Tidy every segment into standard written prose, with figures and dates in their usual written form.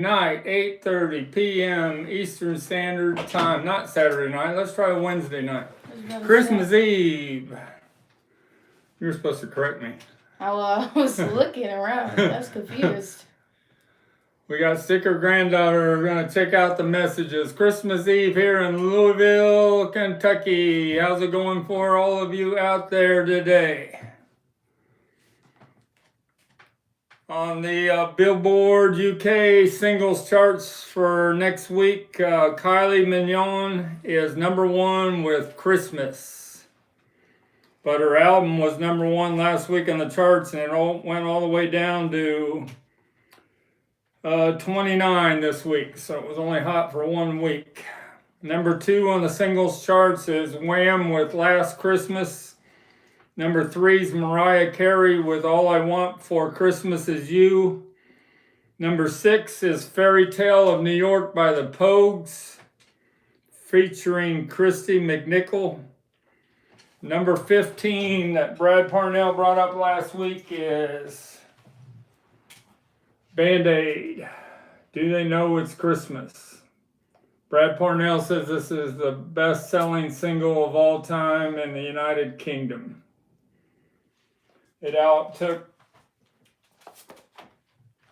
night, 8:30 p.m. Eastern Standard Time. Not Saturday night. Let's try Wednesday night. Christmas Eve. You're supposed to correct me. I was looking around. I was confused. We got Sticker Granddaughter. We're going to check out the messages. Christmas Eve here in Louisville, Kentucky. How's it going for all of you out there today? On the Billboard UK singles charts for next week, Kylie Mignon is #1 with Christmas. But her album was #1 last week on the charts, and it went all the way down to 29 this week, so it was only hot for 1 week. #2 on the singles charts is Wham with Last Christmas. #3 is Mariah Carey with All I Want for Christmas Is You. #6 is Fairy Tale of New York by the Pogues, featuring Christy McNichol. #15 that Brad Parnell brought up last week is Band-Aid. Do They Know It's Christmas? Brad Parnell says this is the best-selling single of all time in the United Kingdom. It outtook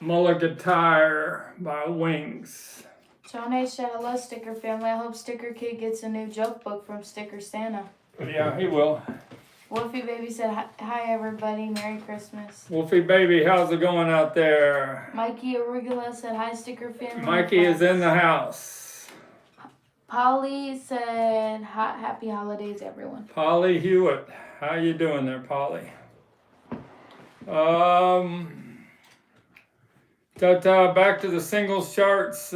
Mulligatire by Wings. John H. said, hello, Sticker family. I hope Sticker Kid gets a new joke book from Sticker Santa. Yeah, he will. Wolfie Baby said, hi, everybody. Merry Christmas. Wolfie Baby, how's it going out there? Mikey Arugula said, hi, Sticker family. Mikey is in the house. Polly said, happy holidays, everyone. Polly Hewitt, how you doing there, Polly? Back to the singles charts.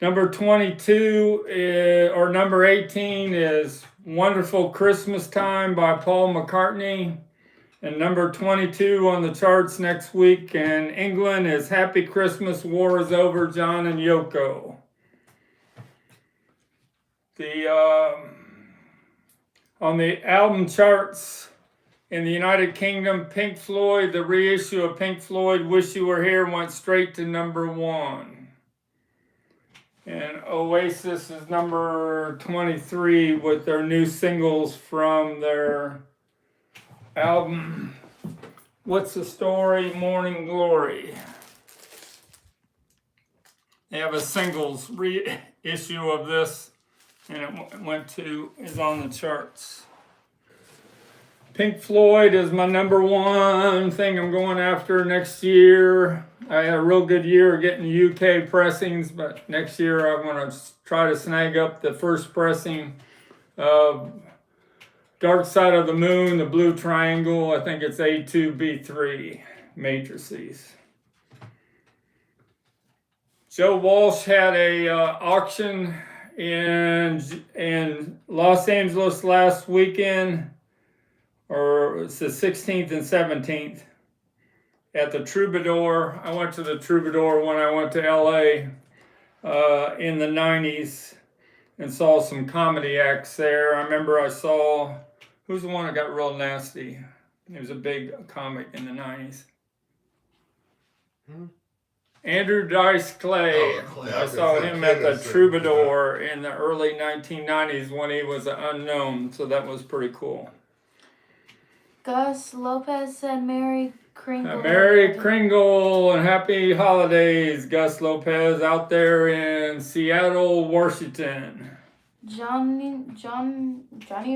Number 22 or number 18 is Wonderful Christmas Time by Paul McCartney. And number 22 on the charts next week in England is Happy Christmas, War is Over, John and Yoko. On the album charts, in the United Kingdom, Pink Floyd, the reissue of Pink Floyd, Wish You Were Here, went straight to #1. And Oasis is number 23 with their new singles from their album, What's the Story? Morning Glory. They have a singles reissue of this, and it is on the charts. Pink Floyd is my #1 thing I'm going after next year. I had a real good year getting UK pressings, but next year I'm going to try to snag up the first pressing of Dark Side of the Moon, the Blue Triangle. I think it's A2B3 matrices. Joe Walsh had a auction in Los Angeles last weekend, or it's the 16th and 17th, at the Troubadour. I went to the Troubadour when I went to LA in the 90s and saw some comedy acts there. I remember I saw, who's the one that got real nasty? He was a big comic in the 90s. Andrew Dice Clay. Oh, Clay. I saw him at the Troubadour in the early 1990s when he was unknown, so that was pretty cool. Gus Lopez said, Merry Kringle. Merry Kringle and happy holidays, Gus Lopez, out there in Seattle, Washington. Johnny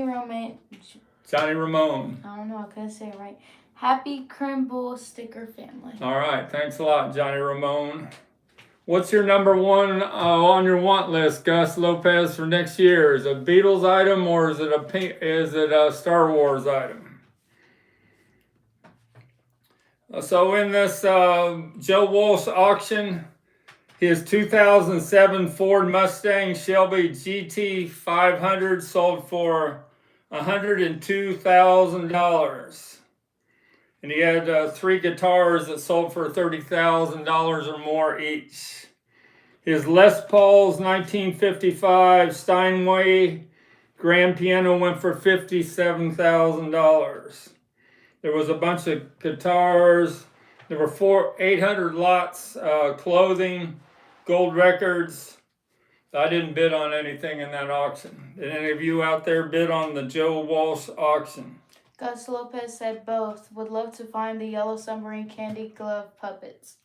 Roman. Johnny Ramone. I don't know, I couldn't say it right. Happy Krimble Sticker family. All right, thanks a lot, Johnny Ramone. What's your #1 on your want list, Gus Lopez, for next year? Is it a Beatles item or is it a Star Wars item? So in this Joe Walsh auction, his 2007 Ford Mustang Shelby GT 500 sold for $102,000. And he had 3 guitars that sold for $30,000 or more each. His Les Paul's 1955 Steinway grand piano went for $57,000. There was a bunch of guitars, There were 800 lots, clothing, gold records. I didn't bid on anything in that auction. Did any of you out there bid on the Joe Walsh auction? Gus Lopez said both. Would love to find the Yellow Submarine candy glove puppets.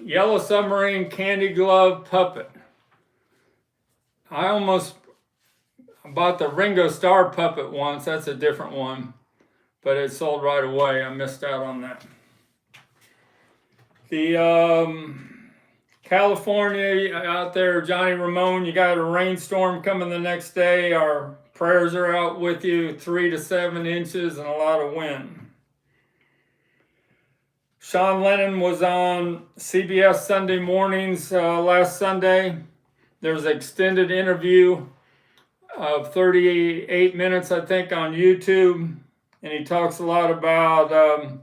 Yellow Submarine candy glove puppet. I almost bought the Ringo Starr puppet once. That's a different one. But it sold right away. I missed out on that. The California out there, Johnny Ramone, you got a rainstorm coming the next day. Our prayers are out with you, 3 to 7 inches and a lot of wind. Sean Lennon was on CBS Sunday mornings last Sunday. There's an extended interview of 38 minutes, I think, on YouTube. And he talks a lot about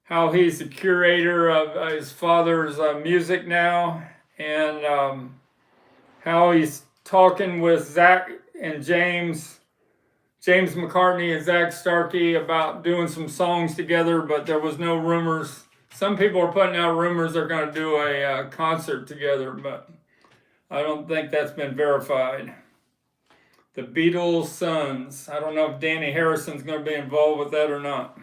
how he's the curator of his father's music now, and how he's talking with Zach and James McCartney and Zach Starkey about doing some songs together, but there was no rumors. Some people are putting out rumors they're going to do a concert together, but I don't think that's been verified. The Beatles' Sons. I don't know if Danny Harrison's going to be involved with that or not.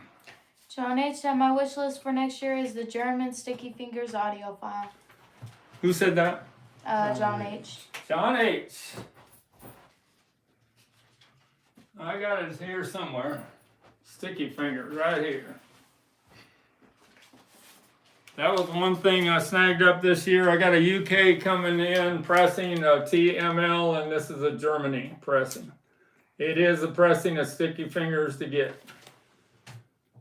John H. said my wish list for next year is the German Sticky Fingers audio file. Who said that? John H. John H. I got it here somewhere. Sticky Fingers, right here. That was one thing I snagged up this year. I got a UK coming in pressing a TML, and this is a Germany pressing. It is a pressing of Sticky Fingers to get.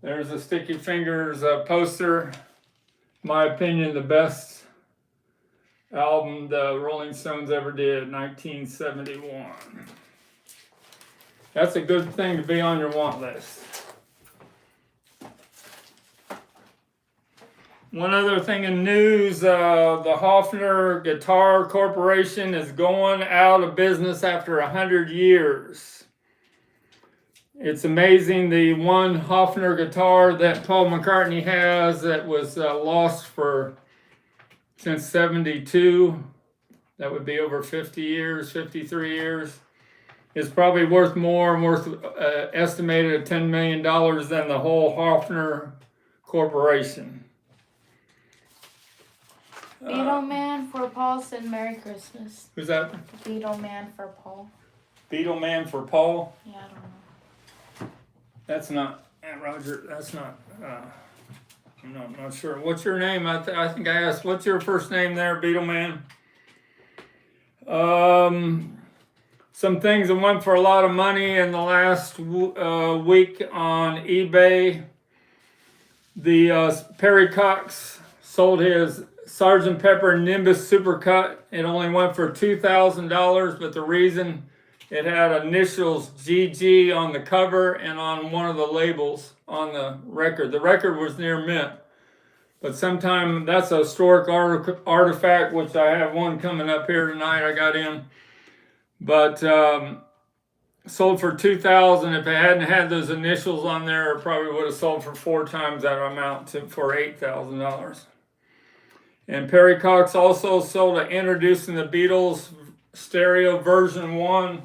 There's a Sticky Fingers poster. In my opinion, the best album the Rolling Stones ever did, 1971. That's a good thing to be on your want list. One other thing in news, the Hofner Guitar Corporation is going out of business after 100 years. It's amazing, the one Hofner guitar that Paul McCartney has that was lost since 72, that would be over 50 years, 53 years, is probably worth estimated at $10 million than the whole Hofner Corporation. Beetle Man for Paul said Merry Christmas. Who's that? Beetle Man for Paul. Beetle Man for Paul? Yeah, I don't know. That's not, Roger, that's not, I'm not sure. What's your name? I think I asked, what's your first name there, Beetle Man? Some things that went for a lot of money in the last week on eBay. The Perry Cox sold his Sgt. Pepper Nimbus Supercut. It only went for $2,000, but the reason it had initials GG on the cover and on one of the labels on the record. The record was near mint, but sometime that's a historic artifact, which I have one coming up here tonight I got in. But sold for $2,000. If it hadn't had those initials on there, it probably would have sold for 4 times that amount for $8,000. And Perry Cox also sold an Introducing the Beatles stereo version 1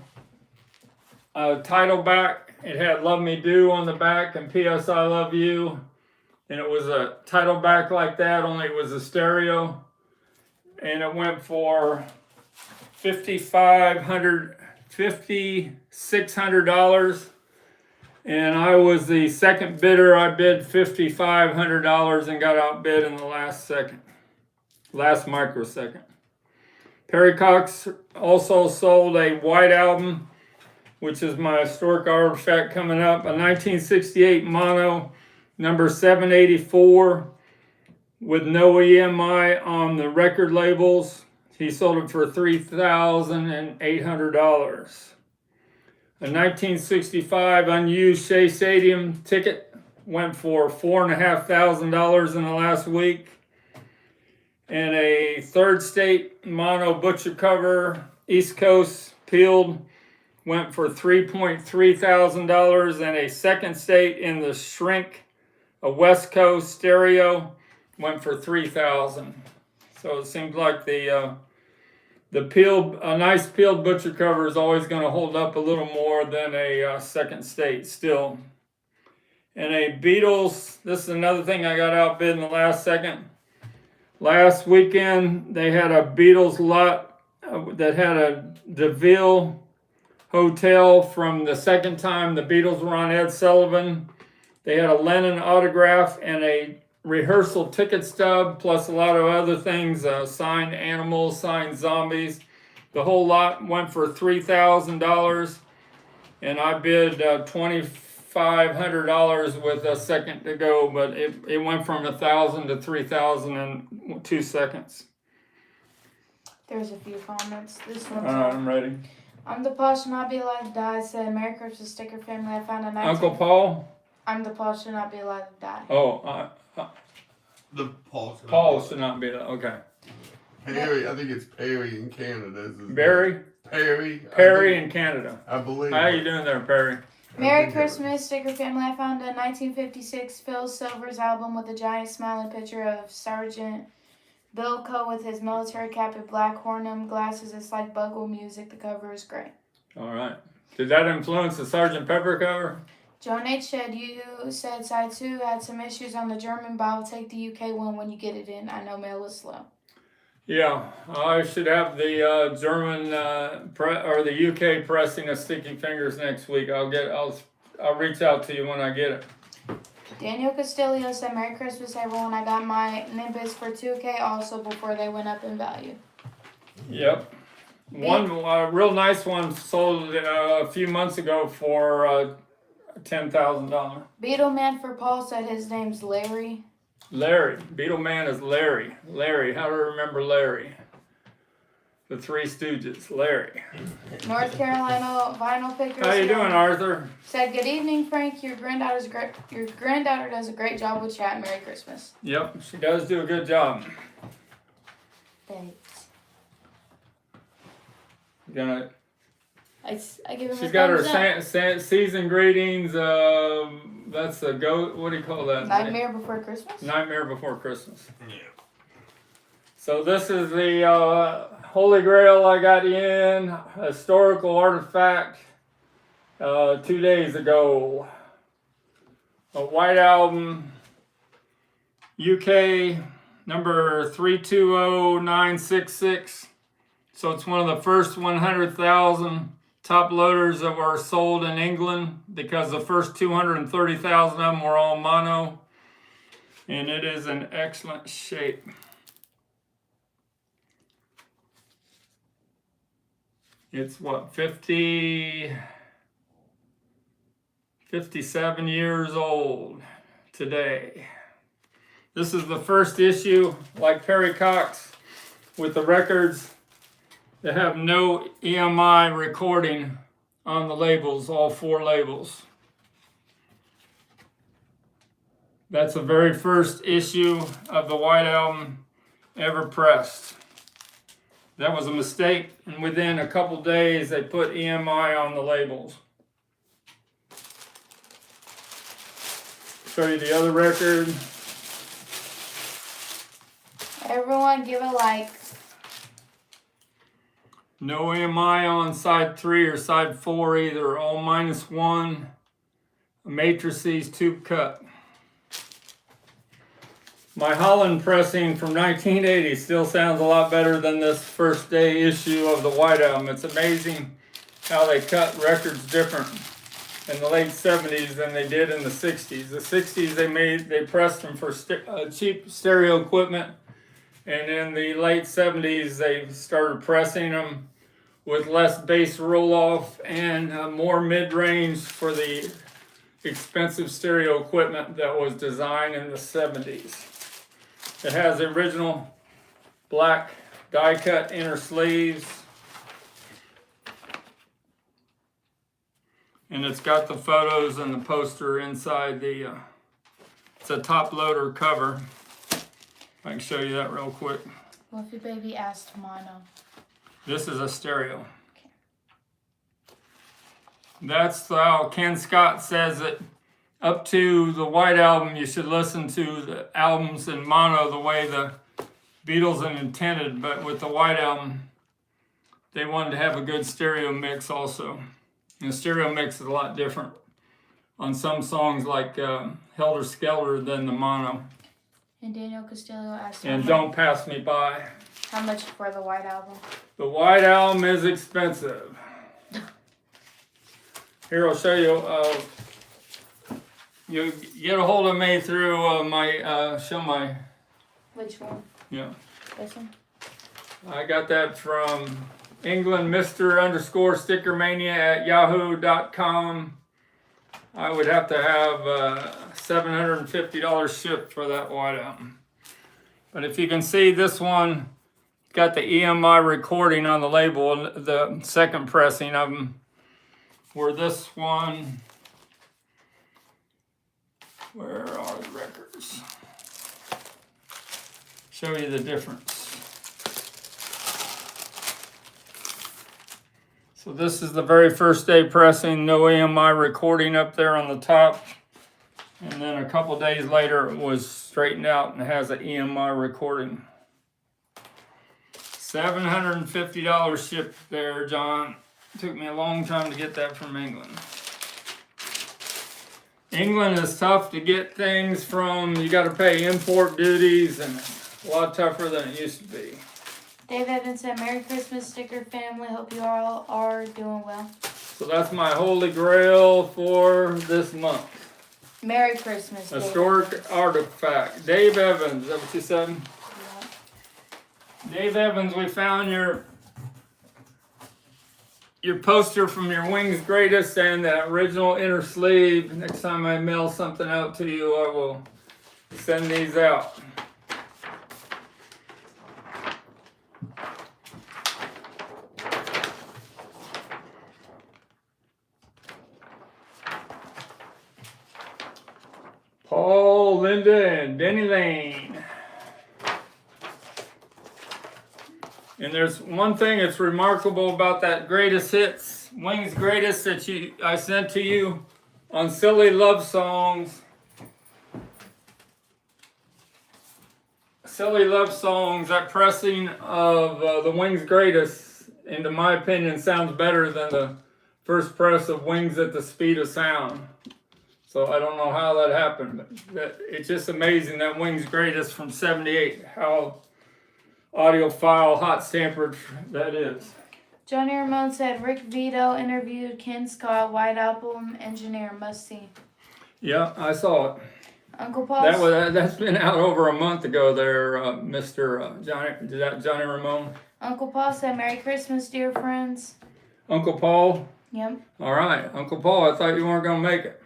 title back. It had Love Me Do on the back and P.S. I Love You. And it was a title back like that, only it was a stereo. And it went for $5,600. And I was the second bidder. I bid $5,500 and got outbid in the last microsecond. Perry Cox also sold a White Album, which is my historic artifact coming up, a 1968 mono, number 784, with no EMI on the record labels. He sold it for $3,800. A 1965 unused Shea Stadium ticket went for $4,500 in the last week. And a Third State mono butcher cover, East Coast peeled, went for $3,300, and a Second State in the shrink A West Coast stereo went for $3,000. So it seems like a nice peeled butcher cover is always going to hold up a little more than a second state still. And a Beatles, this is another thing I got outbid in the last second. Last weekend, they had a Beatles lot that had a DeVille hotel from the second time the Beatles were on Ed Sullivan. They had a Lennon autograph and a rehearsal ticket stub, plus a lot of other things, signed animals, signed zombies. The whole lot went for $3,000, and I bid $2,500 with a second to go, but it went from 1,000 to 3,000 in 2 seconds. There's a few comments. This one's I'm ready. I'm the Paul should not be allowed to die. Said Merry Christmas sticker family. I found a 19. Uncle Paul? I'm the Paul should not be allowed to die. Oh, The Paul should not be that. Okay. Perry, I think it's Perry in Canada. Barry? Perry in Canada. I believe. How you doing there, Perry? Merry Christmas sticker family. I found a 1956 Phil Silvers album with a giant smiling picture of Sergeant Bill Coe with his military cap and black horn-rimmed glasses. It's like bugle music. The cover is great. All right. Did that influence the Sgt. Pepper cover? John H. said, you said side 2 had some issues on the German, but I'll take the UK one when you get it in. I know mail is slow. Yeah, I should have the German or the UK pressing of Sticky Fingers next week. I'll reach out to you when I get it. Daniel Castillo said, Merry Christmas, everyone. I got my Nimbus for $2,000 also before they went up in value. Yep. One real nice one sold a few months ago for $10,000. Beetleman for Paul said his name's Larry. Larry. Beetleman is Larry. Larry. How to remember Larry? The Three Stooges. Larry. North Carolina vinyl picker. How you doing, Arthur? Said, good evening, Frank. Your granddaughter does a great job with chat. Merry Christmas. Yep, she does do a good job. Thanks. Gonna. I give him She's a got her thumbs up. season greetings. That's a goat. What do you call that? Nightmare Before Christmas. Nightmare Before Christmas. Yeah. So this is the Holy Grail I got in, historical artifact, 2 days ago. A White Album, UK, number 320966. So it's one of the first 100,000 top loaders that were sold in England, because the first 230,000 of them were all mono. And it is in excellent shape. It's what, 57 years old today. This is the first issue, like Perry Cox, with the records that have no EMI recording on the labels, all 4 labels. That's the very first issue of the White Album ever pressed. That was a mistake, and within a couple days they put EMI on the labels. Show you the other record. Everyone give a like. No EMI on side 3 or side 4 either, all -1. Matrices tube cut. My Holland pressing from 1980 still sounds a lot better than this first day issue of the White Album. It's amazing how they cut records different in the late 70s than they did in the 60s. The 60s they pressed them for cheap stereo equipment, and in the late 70s they started pressing them with less bass roll-off and more mid-range for the expensive stereo equipment that was designed in the 70s. It has the original black die-cut inner sleeves. And it's got the photos and the poster inside the, it's a top loader cover. I can show you that real quick. Fluffy Baby asked mono. This is a stereo. That's how Ken Scott says it up to the White Album, you should listen to the albums in mono the way the Beatles intended, but with the White Album, they wanted to have a good stereo mix also. And the stereo mix is a lot different on some songs like Helter Skelter than the mono. And Daniel Castillo asked And Don't Pass Me By. how much for the White Album? The White Album is expensive. Here, I'll show you. You get a hold of me through show my, Which one? yeah. This one? I got that from England, Mr_StickerMania at yahoo.com. I would have to have $750 shipped for that White Album. But if you can see, this one got the EMI recording on the label, the second pressing of them. Where this one, where are the records? Show you the difference. So this is the very first day pressing, no EMI recording up there on the top. And then a couple days later it was straightened out and has an EMI recording. $750 shipped there, John. Took me a long time to get that from England. England is tough to get things from. You got to pay import duties, and a lot tougher than it used to be. Dave Evans said, Merry Christmas, Sticker family. Hope you all are doing well. So that's my holy grail for this month. Merry Christmas, Dave Historic Evans. artifact. Dave Evans, is that what you said? Yeah. Dave Evans, we found your poster from your Wings Greatest and that original inner sleeve. Next time I mail something out to you, I will send these out. Paul, Linda, and Denny Lane. And there's one thing that's remarkable about that greatest hits, Wings Greatest, that I sent to you on Silly Love Songs. Silly Love Songs, that pressing of the Wings Greatest, into my opinion, sounds better than the first press of Wings at the Speed of Sound. So I don't know how that happened, but it's just amazing that Wings Greatest from '78, how audiophile, hot stampered that is. Johnny Ramone said, Rick Vito interviewed Ken Scott, White Album engineer, must see. Yeah, I saw it. Uncle Paul. That's been out over a month ago there, Mr. Johnny Ramone. Uncle Paul said, Merry Christmas, dear friends. Uncle Paul? Yep. All right, Uncle Paul, I thought you weren't going to make it.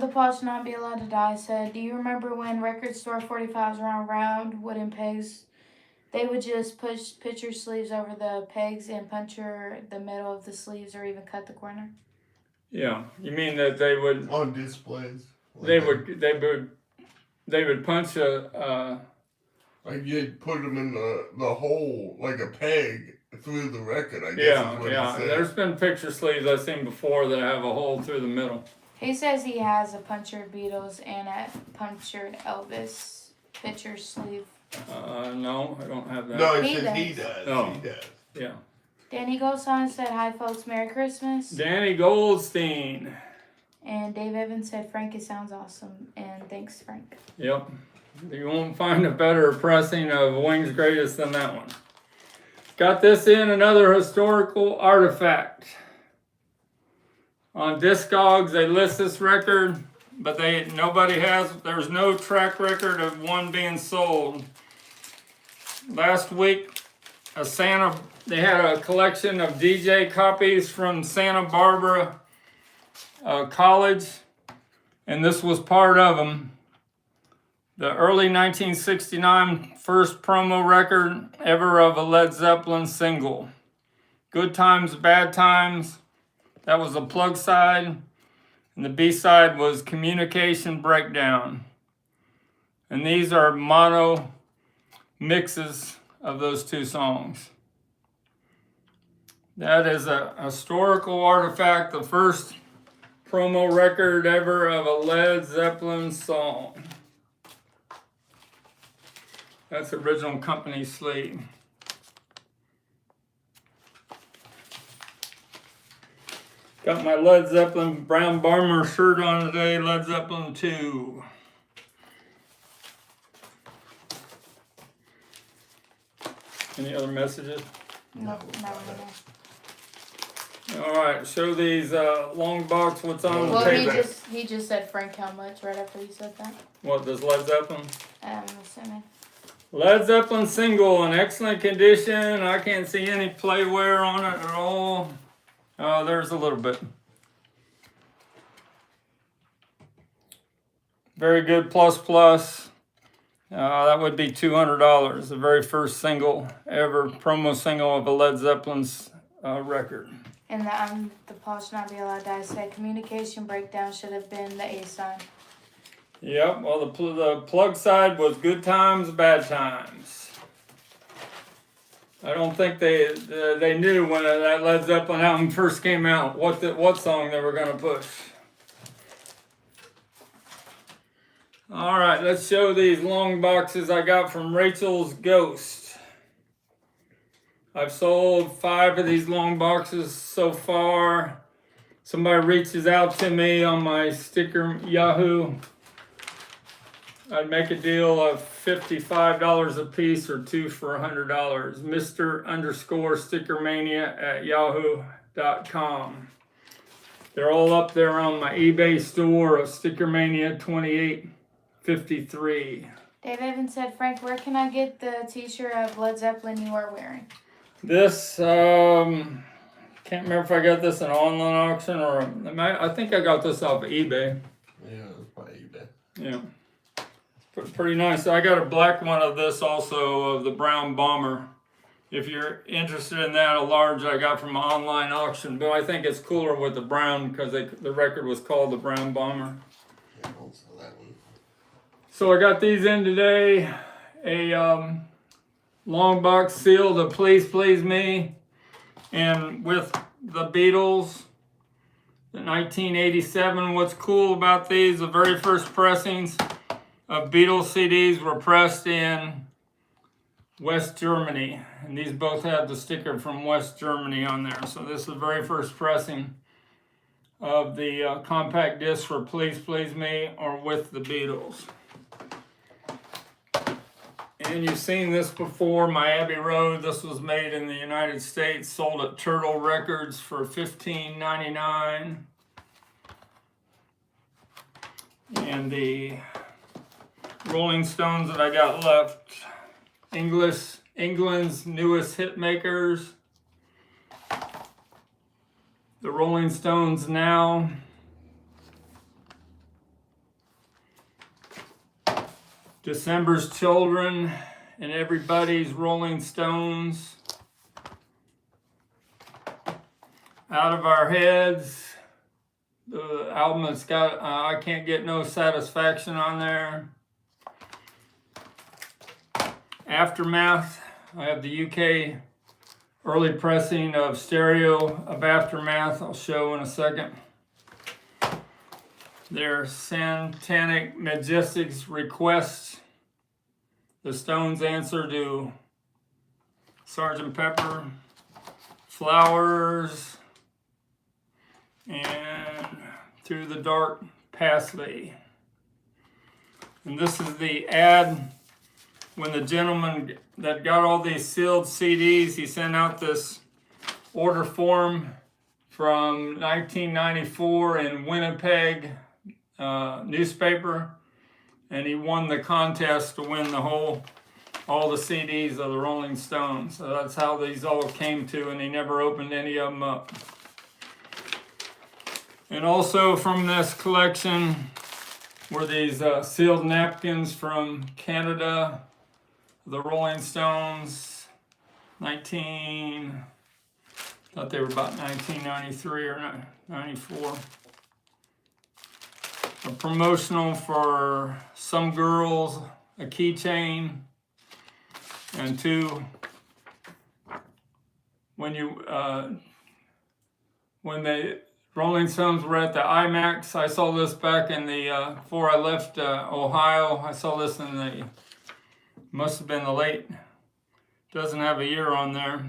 The Paul should not be allowed to die said, do you remember when record store 45s were on round wooden pegs? They would just push picture sleeves over the pegs and puncture the middle of the sleeves or even cut the corner. Yeah, you mean that they would on displays? They would punch a. Like you'd put them in the hole like a peg through the record. I guess. Yeah. There's been picture sleeves I've seen before that have a hole through the middle. He says he has a punctured Beatles and a punctured Elvis picture sleeve. No, I don't have that. No, he says he does. Oh. He does. Yeah. Danny Goldstein said, hi folks, Merry Christmas. Danny Goldstein. And Dave Evans said, Frank, it sounds awesome. And thanks, Frank. Yep. You won't find a better pressing of Wings Greatest than that one. Got this in, another historical artifact. On Discogs, they list this record, but there's no track record of one being sold. Last week, they had a collection of DJ copies from Santa Barbara College, and this was part of them. The early 1969 first promo record ever of a Led Zeppelin single. Good Times, Bad Times. That was the plug side. And the B-side was Communication Breakdown. And these are mono mixes of those two songs. That is a historical artifact, the first promo record ever of a Led Zeppelin song. That's original company sleeve. Got my Led Zeppelin brown bomber shirt on today, Led Zeppelin 2. Any other messages? No. All right, show these long box. What's on the Well, table? he just said Frank how much right after you said that. What does Led Zeppelin? I'm assuming. Led Zeppelin single in excellent condition. I can't see any play wear on it at all. Oh, there's a little bit. Very good plus. That would be $200. The very first single ever, promo single of a Led Zeppelin's record. And the Paul should not be allowed to dissect. Communication breakdown should have been the A sign. Yep, well, the plug side was good times, bad times. I don't think they knew when that Led Zeppelin album first came out what song they were going to push. All right, let's show these long boxes I got from Rachel's Ghost. I've sold 5 of these long boxes so far. Somebody reaches out to me on my sticker Yahoo. I'd make a deal of $55 a piece or 2 for $100. Mr_StickerMania@yahoo.com. They're all up there on my eBay store of STICKERMANIA 2853. Dave Evans said, Frank, where can I get the t-shirt of Led Zeppelin you are wearing? This, can't remember if I got this in an online auction or, I think I got this off of eBay. Yeah, it's by eBay. Yeah. Pretty nice. I got a black one of this also, of the brown bomber. If you're interested in that, a large I got from an online auction, but I think it's cooler with the brown because the record was called the Brown Bomber. Yeah, I'll sell that one. So I got these in today. A long box sealed of Please Please Me, and with the Beatles, the 1987. What's cool about these, the very first pressings of Beatles CDs were pressed in West Germany, and these both have the sticker from West Germany on there. So this is the very first pressing of the compact disc for Please Please Me or with the Beatles. And you've seen this before, my Abbey Road. This was made in the United States, sold at Turtle Records for $15.99. And the Rolling Stones that I got left, England's newest hit makers, the Rolling Stones Now, December's Children, and Everybody's Rolling Stones, Out of Our Heads, the album that's got I Can't Get No Satisfaction on there. Aftermath, I have the UK early pressing of stereo of Aftermath, I'll show in a second. Their Satanic Majestics Request, the Stones' answer to Sgt. Pepper, Flowers, and Through the Dark Pathway. And this is the ad. When the gentleman that got all these sealed CDs, he sent out this order form from 1994 in Winnipeg newspaper, and he won the contest to win all the CDs of the Rolling Stones. So that's how these all came to, and he never opened any of them up. And also from this collection were these sealed napkins from Canada. The Rolling Stones, thought they were about 1993 or 94. A promotional for some girls, a keychain, and 2, when they Rolling Stones were at the IMAX. I saw this back in the, before I left Ohio. I saw this in the, must have been the late, doesn't have a year on there.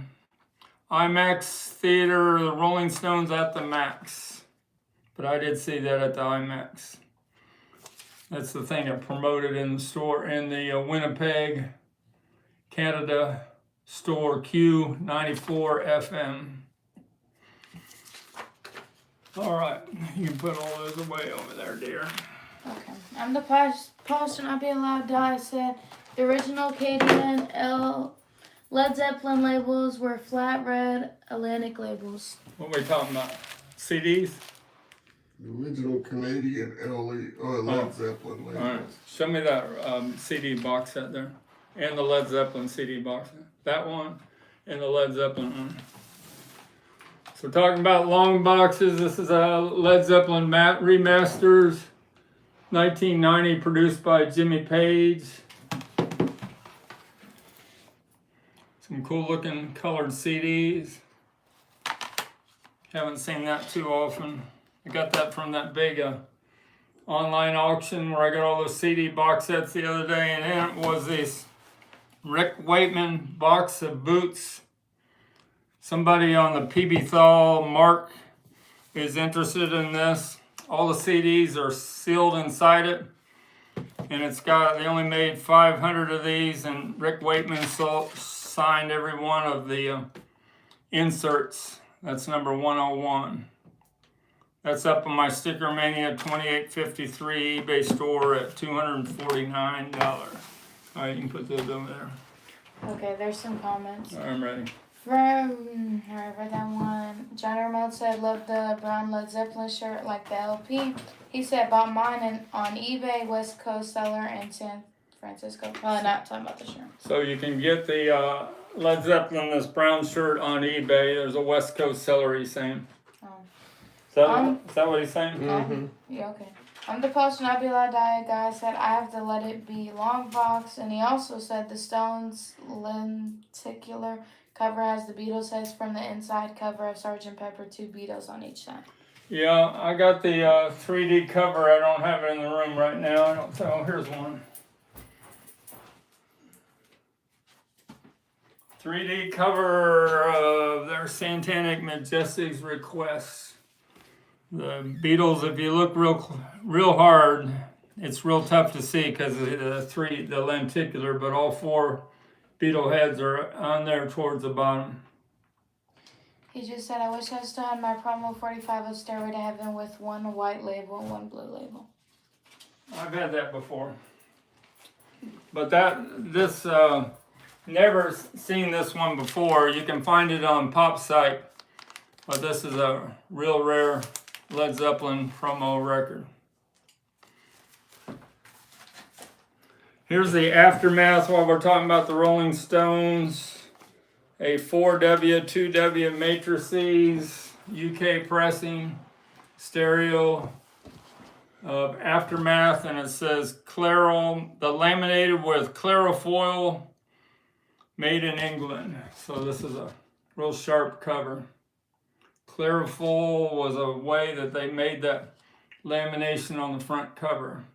IMAX Theater, the Rolling Stones at the Max. But I did see that at the IMAX. That's the thing that promoted in the store, in the Winnipeg, Canada store Q94 FM. All right, you can put all those away over there, dear. Okay. I'm the Paul should not be allowed to die said the original Canadian Led Zeppelin labels were flat red Atlantic labels. What are we talking about? CDs? The original Canadian Led Zeppelin labels. All right, show me that CD box set there. And the Led Zeppelin CD box set. That one and the Led Zeppelin one. So talking about long boxes, this is a Led Zeppelin remasters, 1990, produced by Jimmy Page. Some cool looking colored CDs. Haven't seen that too often. I got that from that big online auction where I got all those CD box sets the other day, and in it was this Rick Wakeman box of boots. Somebody on the PB Thal, Mark, is interested in this. All the CDs are sealed inside it. And it's got, they only made 500 of these, and Rick Wakeman signed every one of the inserts. That's number 101. That's up on my STICKERMANIA 2853 eBay store at $249. All right, you can put those over there. Okay, there's some comments. All right, I'm ready. From whoever that one, John Remote said, love the brown Led Zeppelin shirt like the LP. He said, bought mine on eBay, West Coast seller in San Francisco. Probably not talking about the shirt. So you can get the Led Zeppelin, this brown shirt on eBay. There's a West Coast seller, he's saying. Oh. Is that what he's saying? Mm-hmm. Yeah, okay. I'm the post not be allowed to die guy said I have to let it be long box, and he also said the Stones lenticular cover has the Beatles heads from the inside cover of Sgt. Pepper, 2 Beatles on each side. Yeah, I got the 3D cover. I don't have it in the room right now. I don't tell. Here's one. 3D cover of their Satanic Majestics Request. The Beatles, if you look real hard, it's real tough to see because of the lenticular, but all 4 Beatle heads are on there towards the bottom. He just said, I wish I still had my promo 45 of Stairway to Heaven with 1 white label and 1 blue label. I've had that before. But this never seen this one before. You can find it on Pop Site, but this is a real rare Led Zeppelin promo record. Here's the aftermath while we're talking about the Rolling Stones. A 4W, 2W matrices, UK pressing, stereo of Aftermath, and it says the laminated with Clarifoil, made in England. So this is a real sharp cover. Clarifoil was a way that they made that lamination on the front cover.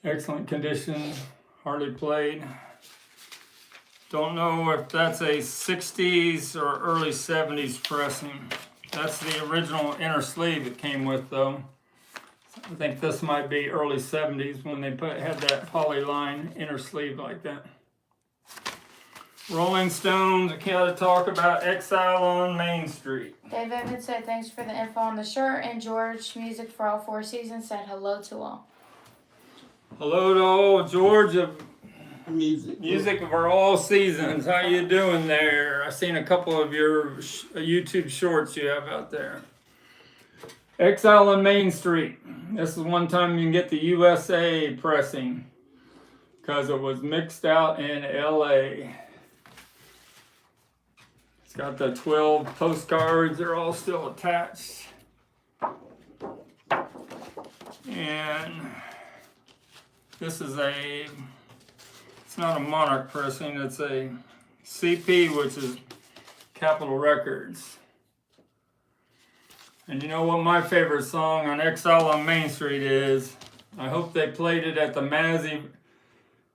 Excellent condition, hardly played. Don't know if that's a 60s or early 70s pressing. That's the original inner sleeve it came with though. I think this might be early 70s when they had that polyline inner sleeve like that. Rolling Stones, I gotta talk about Exile on Main Street. Dave Evans said, thanks for the info on the shirt, and George Music for all 4 seasons said hello to all. Hello to all, George of Music for all seasons. How you doing there? I've seen a couple of your YouTube shorts you have out there. Exile on Main Street. This is one time you can get the USA pressing because it was mixed out in LA. It's got the 12 postcards. They're all still attached. And this is a It's not a Monarch pressing, it's a CP, which is Capitol Records. And you know what my favorite song on Exile on Main Street is? I hope they played it at the Mazzy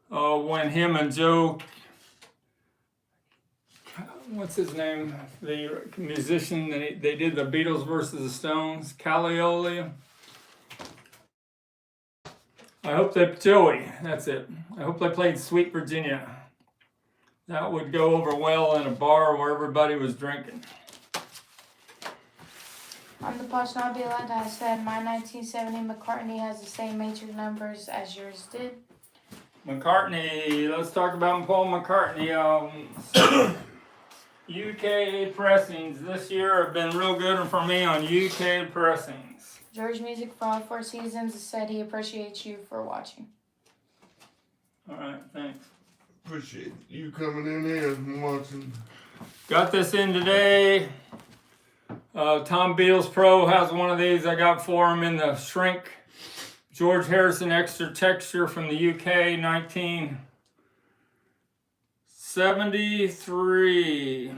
when him and Joe, what's his name? The musician, they did the Beatles versus the Stones, Calliola. I hope Joey, that's it. I hope they played Sweet Virginia. That would go over well in a bar where everybody was drinking. On the Pashnabila, I said my 1970 McCartney has the same matrix numbers as yours did. McCartney, let's talk about Paul McCartney albums. UK pressings this year have been real good for me on UK pressings. George Music for all 4 seasons said he appreciates you for watching. Alright, thanks. Appreciate you coming in here and watching. Got this in today. Tom Beals Pro has one of these I got for him in the shrink. George Harrison Extra Texture from the UK, 1973,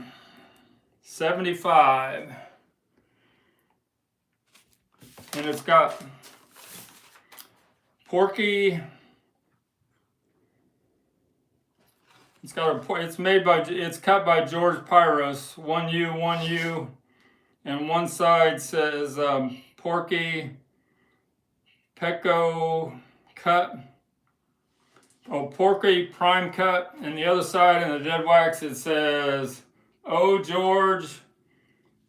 75. And it's got Porky. It's cut by George Pyros, 1U, and one side says Porky, Pecco cut, Porky prime cut, and the other side in the dead wax it says, "Oh George,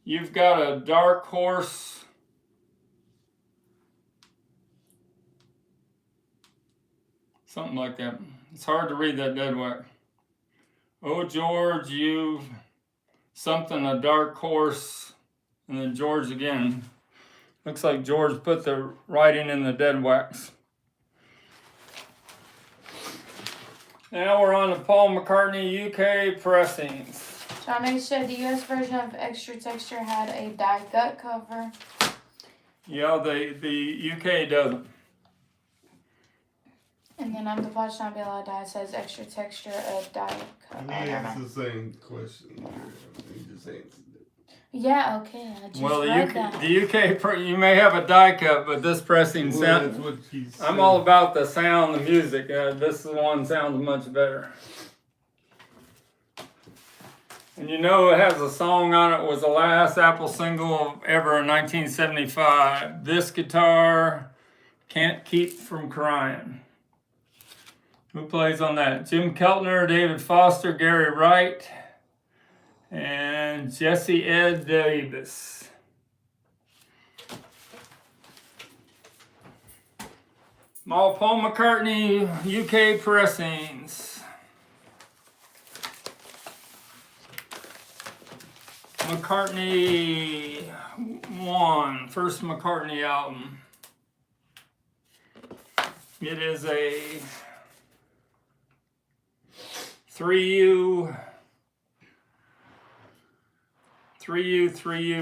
you've got a dark horse." Something like that. It's hard to read that dead wax. "Oh George, you've something, a dark horse," and then George again. Looks like George put the writing in the dead wax. Now we're on the Paul McCartney UK pressings. John H. said the US version of Extra Texture had a die gut cover. Yeah, the UK doesn't. And then on the Pashnabila, it says Extra Texture, a die cover. He asked the same question. He just answered it. Yeah, okay. I just read that. The UK, you may have a die cut, but this pressing sound. That's what he said. I'm all about the sound, the music. This one sounds much better. And you know it has a song on it. Was the last Apple single ever in 1975. This guitar can't keep from crying. Who plays on that? Jim Keltner, David Foster, Gary Wright, and Jesse Ed Davis. Paul McCartney UK pressings. McCartney 1, first McCartney album. It is a 3U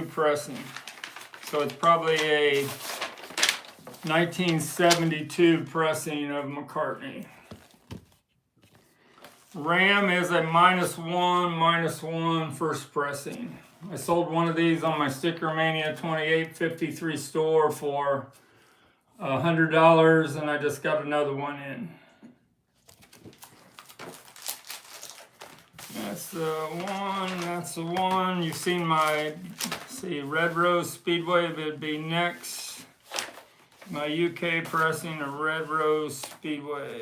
pressing. So it's probably a 1972 pressing of McCartney. RAM is a -1 first pressing. I sold one of these on my STICKERMANIA 2853 store for $100, and I just got another one in. That's the one. You've seen my, Red Rose Speedway, would be next. My UK pressing of Red Rose Speedway.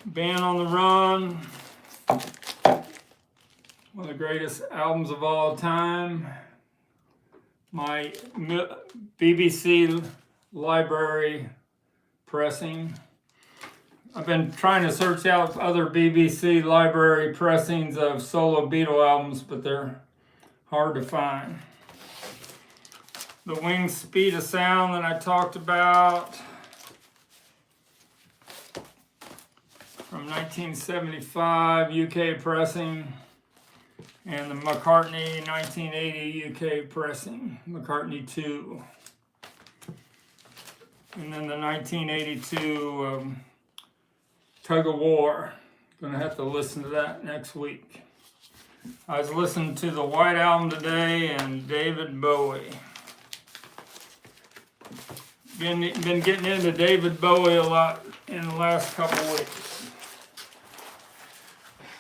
Band on the Run. One of the greatest albums of all time. My BBC library pressing. I've been trying to search out other BBC library pressings of solo Beatle albums, but they're hard to find. The Wings Speed of Sound that I talked about from 1975 UK pressing, and the McCartney 1980 UK pressing, McCartney 2. And then the 1982 Tug of War. Gonna have to listen to that next week. I was listening to the White Album today and David Bowie. Been getting into David Bowie a lot in the last couple of weeks.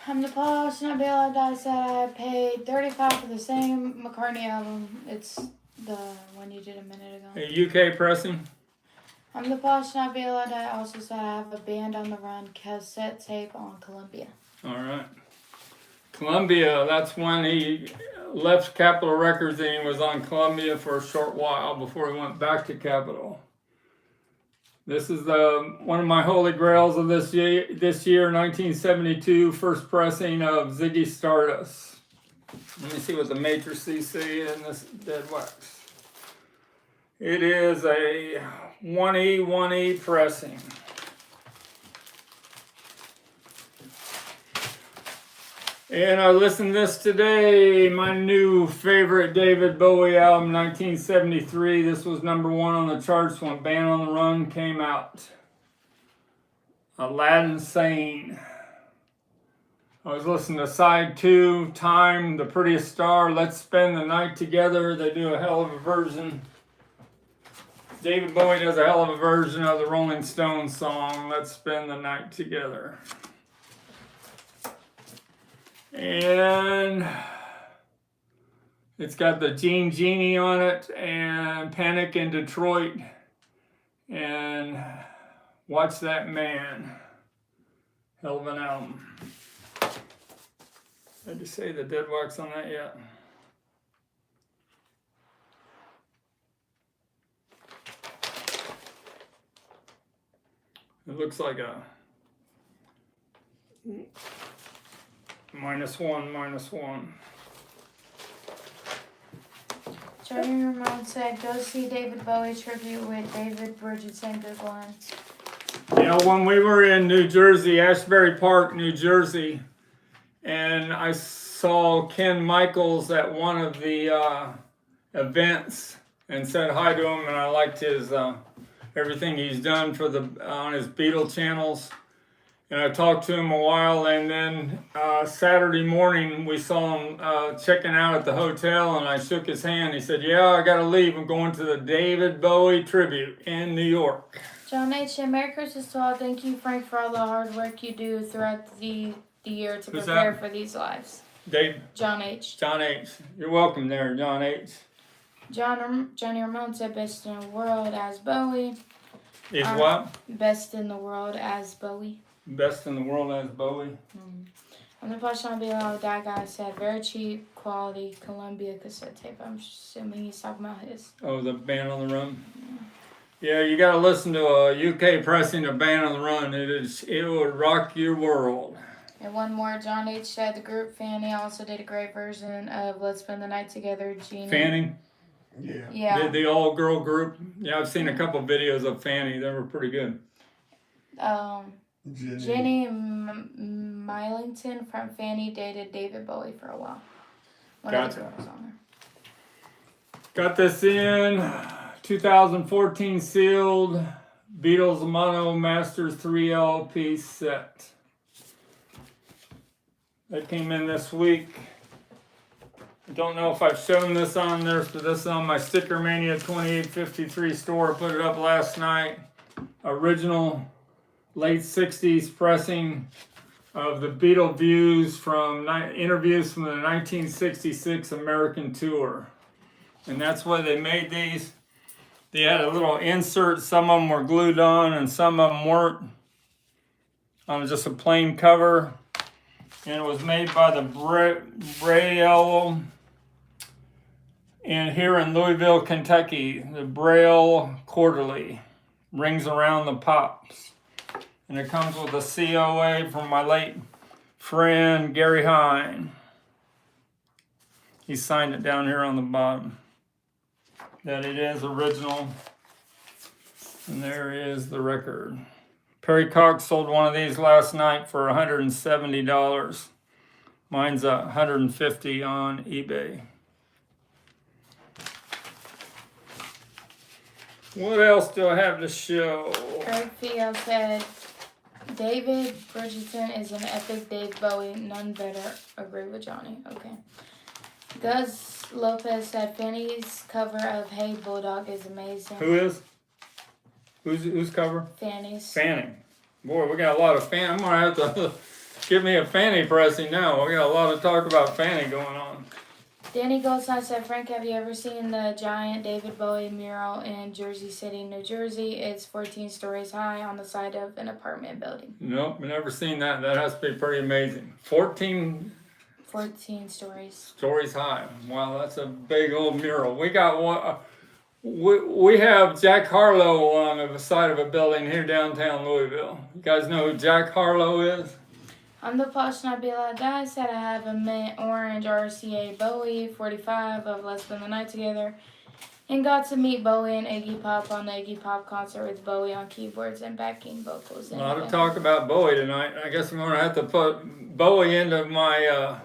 I'm the Paul, should not be allowed to die. Said I paid $35 for the same McCartney album. It's the one you did a minute ago. A UK pressing. I'm the Paul, should not be allowed to die. Also said I have a Band on the Run cassette tape on Columbia. All right. Columbia, that's when he left Capitol Records and he was on Columbia for a short while before he went back to Capitol. This is one of my holy grails of this year, 1972, first pressing of Ziggy Stardust. Let me see what the matrices say in this dead wax. It is a 1E pressing. And I listened to this today, my new favorite David Bowie album, 1973. This was #1 on the charts when Band on the Run came out. Aladdin Sane. I was listening to side 2, Time, The Prettiest Star, Let's Spend the Night Together. They do a hell of a version. David Bowie does a hell of a version of the Rolling Stones song, Let's Spend the Night Together. And it's got the Genie on it, and Panic in Detroit, and Watch That Man. Hell of an album. Did you say the dead wax on that yet? It looks like a -1. Johnny Ramone said, go see David Bowie tribute with David Bridgerton. Good one. Yeah, when we were in New Jersey, Ashbury Park, New Jersey, and I saw Ken Michaels at one of the events and said hi to him, and I liked his everything he's done for on his Beatle channels. And I talked to him a while, and then Saturday morning we saw him checking out at the hotel, and I shook his hand. He said, yeah, I got to leave. I'm going to the David Bowie tribute in New York. John H. said, Merry Christmas to all. Thank you, Frank, for all the hard work you do throughout the year to Who's prepare that? for these lives. Dave? John H. John H. You're welcome there, John H. Johnny Ramone said, best in the world as Bowie. Is what? Best in the world as Bowie. Best in the world as Bowie. I'm the Paul, should not be allowed to die. Guy said, very cheap quality Columbia cassette tape. I'm assuming he's talking about his. Oh, the Band on the Run. Yeah, you got to listen to a UK pressing of Band on the Run. It would rock your world. And one more, John H. said the group Fanny also did a great version of Let's Spend the Night Together. Fanny. Yeah. The all-girl group. Yeah, I've seen a couple videos of Fanny. They were pretty good. Jenny Millington from Fanny dated David Bowie for a while. One of the girls on there. Got this in 2014 sealed Beatles Mono Masters 3 LP set. That came in this week. I don't know if I've shown this on there, but this is on my STICKERMANIA 2853 store. I put it up last night. Original late 60s pressing of the Beatle views from interviews from the 1966 American tour. And that's why they made these. They had a little insert. Some of them were glued on and some of them weren't. On just a plain cover. And it was made by the Braille, and here in Louisville, Kentucky, the Braille Quarterly, Rings Around the Pops. And it comes with a COA from my late friend, Gary Hine. He signed it down here on the bottom. That it is original. And there is the record. Perry Cox sold one of these last night for $170. Mine's $150 on eBay. What else do I have to show? Eric Field said, David Bridgerton is an epic Dave Bowie. None better. Agree with Johnny. Okay. Gus Lopez said, Fanny's cover of Hey Bulldog is amazing. Who is? Who's cover? Fanny's. Fanny. Boy, we got a lot of Fanny. I'm gonna have to give me a Fanny pressing now. We got a lot of talk about Fanny going on. Danny Goldstein said, Frank, have you ever seen the giant David Bowie mural in Jersey City, New Jersey? It's 14 stories high on the side of an apartment building. Nope, never seen that. That has to be pretty amazing. 14 stories. Stories high. Wow, that's a big old mural. We got one. We have Jack Harlow on the side of a building here downtown Louisville. You guys know who Jack Harlow is? I'm the Posh Nabila guy. Said I have a mint orange RCA Bowie 45 of Let's Spend the Night Together, and got to meet Bowie and Iggy Pop on the Iggy Pop concert with Bowie on keyboards and backing vocals. A lot of talk about Bowie tonight. I guess I'm going to have to put Bowie into my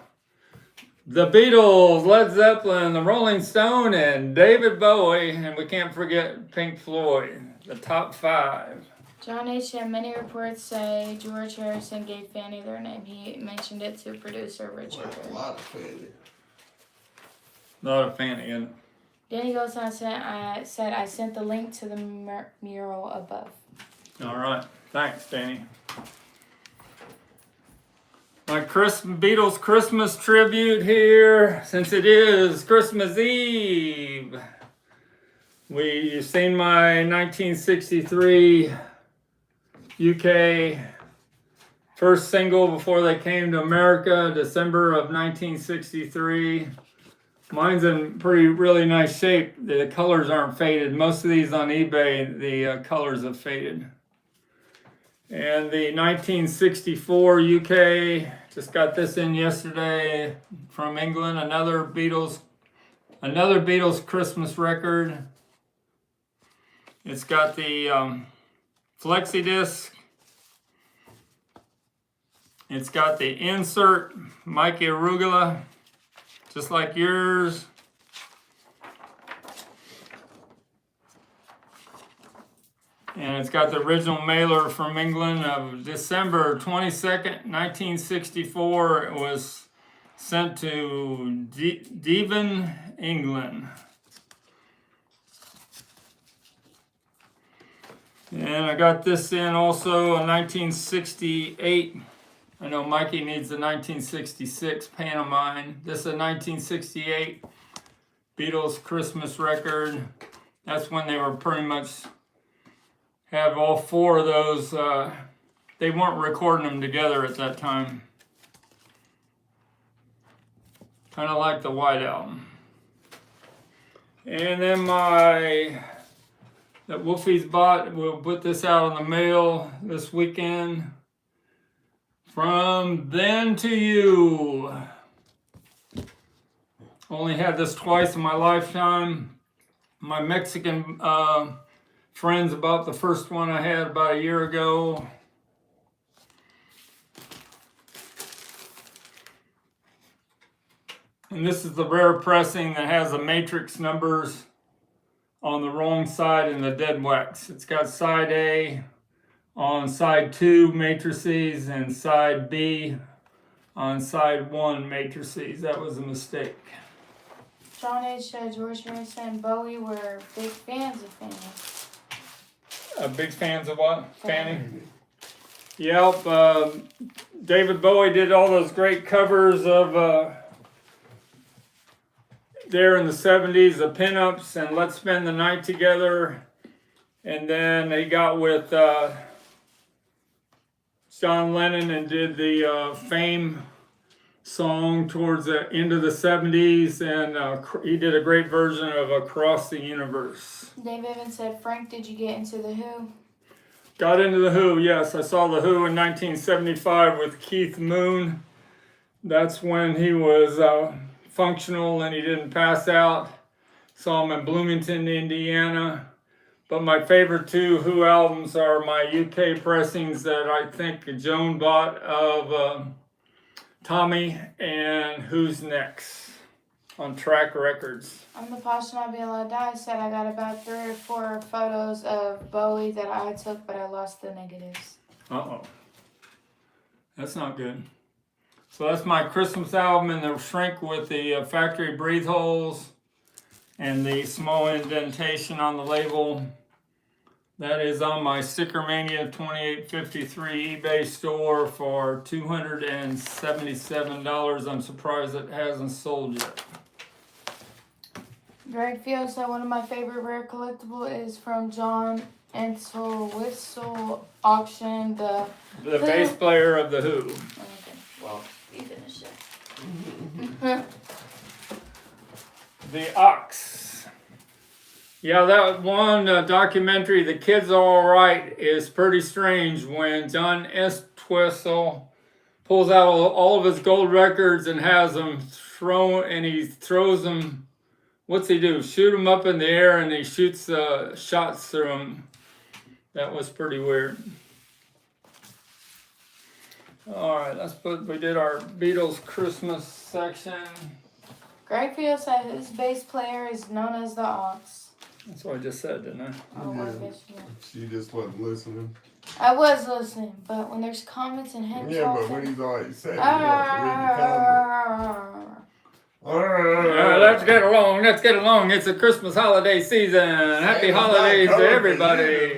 the Beatles, Led Zeppelin, the Rolling Stone, and David Bowie, and we can't forget Pink Floyd, the top 5. John H. said many reports say George Harrison gave Fanny their name. He mentioned it to producer Richard. Like a lot of Fanny. A lot of Fanny in it. Danny Goldstein said I sent the link to the mural above. All right. Thanks, Danny. My Beatles Christmas tribute here, since it is Christmas Eve. You've seen my 1963 UK first single before they came to America, December of 1963. Mine's in really nice shape. The colors aren't faded. Most of these on eBay, the colors have faded. And the 1964 UK, just got this in yesterday from England, another Beatles Christmas record. It's got the flexi disc. It's got the insert, Mikey Arugula, just like yours. And it's got the original mailer from England of December 22nd, 1964. It was sent to Devon, England. And I got this in also in 1968. I know Mikey needs the 1966 Panamine. This is a 1968 Beatles Christmas record. That's when they were pretty much have all 4 of those. They weren't recording them together at that time. Kind of like the White Album. And then that Wolfie's bought, we'll put this out on the mail this weekend. From Then to You. Only had this twice in my lifetime. My Mexican friends about the first one I had about a year ago. And this is the rare pressing that has the matrix numbers on the wrong side in the dead wax. It's got side A on side 2 matrices and side B on side 1 matrices. That was a mistake. John H. said George Harrison and Bowie were big fans of Fanny. Big fans of what? Fanny? Yep. David Bowie did all those great covers of there in the 70s, the pinups and Let's Spend the Night Together. And then he got with John Lennon and did the Fame song towards the end of the 70s. And he did a great version of Across the Universe. Dave Evans said, Frank, did you get into The Who? Got into The Who, yes. I saw The Who in 1975 with Keith Moon. That's when he was functional and he didn't pass out. Saw him in Bloomington, Indiana. But my favorite 2 Who albums are my UK pressings that I think Joan bought of Tommy and Who's Next. on Track Records. I'm the Posh Not Be Allowed Die said I got about 3 or 4 photos of Bowie that I took, but I lost the negatives. Uh-oh. That's not good. So that's my Christmas album in the shrink with the factory breathe holes and the small indentation on the label. That is on my STICKERMANIA 2853 eBay store for $277. I'm surprised it hasn't sold yet. Greg Field said one of my favorite rare collectible is from John Entwistle Whistle auction. The bass player of the Who. Okay, well, you finish it. The Ox. Yeah, that one documentary, The Kids Are Alright, is pretty strange when John Entwistle pulls out all of his gold records and has them thrown, and he throws them. What's he do? Shoot them up in the air, and he shoots shots through them. That was pretty weird. All right, we did our Beatles Christmas section. Greg Field said his bass player is known as the Ox. That's what I just said, didn't I? Oh, Yeah. I guess you know. She just wasn't listening. I was listening, but when there's comments and hints, Yeah, but when he's already said it, you have to read the comment. Let's get along. Let's get along. It's a Christmas holiday season. Happy holidays to everybody.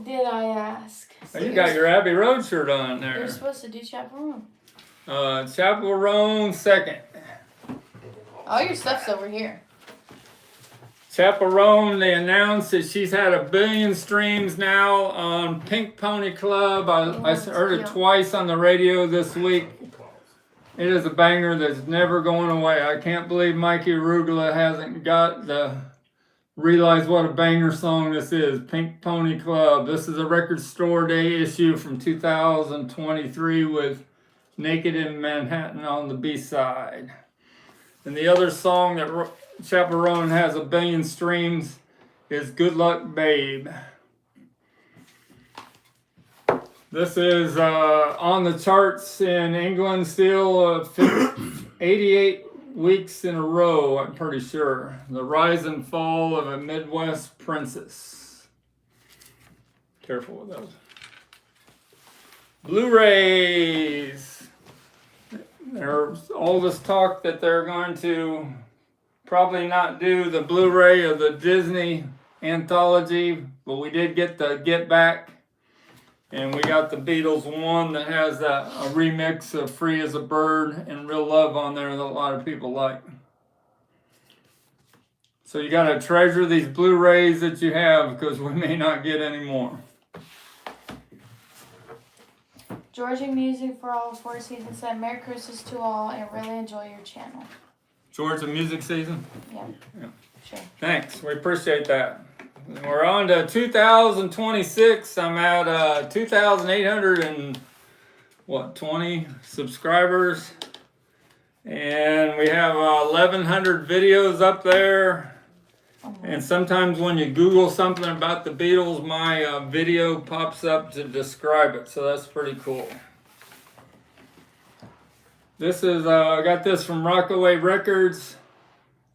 Did I ask? Oh, you got your Abbey Road shirt on You're there. supposed to do Chaperone. Chapel Roan second. All your stuff's over here. Chapel Roan, they announced that she's had 1 billion streams now on Pink Pony Club. I heard it twice on the radio this week. It is a banger that's never going away. I can't believe Mikey Arugula hasn't got the realize what a banger song this is. Pink Pony Club. This is a Record Store Day issue from 2023 with Naked in Manhattan on the B-side. And the other song that Chapel Roan has 1 billion streams is Good Luck Babe. This is on the charts in England still 88 weeks in a row, I'm pretty sure. The Rise and Fall of a Midwest Princess. Careful with those. Blu-rays. There's all this talk that they're going to probably not do the Blu-ray of the Disney anthology, but we did get the Get Back, and we got the Beatles one that has a remix of Free as a Bird and Real Love on there that a lot of people like. So you got to treasure these Blu-rays that you have because we may not get any more. Georgia Music for all 4 seasons said Merry Christmas to all and really enjoy your channel. Georgia music season? Yeah. Yeah. Sure. Thanks, we appreciate that. We're on to 2026. I'm at 2,820 subscribers, and we have 1,100 videos up there. And sometimes when you Google something about the Beatles, my video pops up to describe it, so that's pretty cool. This is, I got this from Rockaway Records,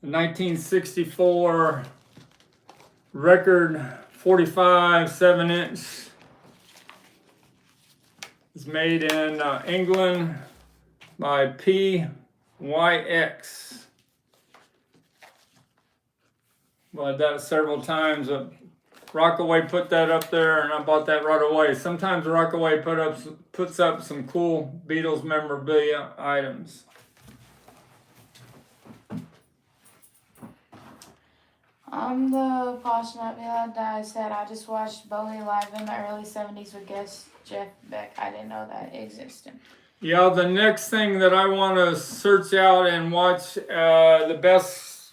1964 record, 45 7-inch. It's made in England by PYX. Well, I done it several times. Rockaway put that up there, and I bought that right away. Sometimes Rockaway puts up some cool Beatles memorabilia items. I'm the Posh Not Be Allowed Die said I just watched Bowie live in the early 70s with guest Jeff Beck. I didn't know that existed. Yeah, the next thing that I want to search out and watch the best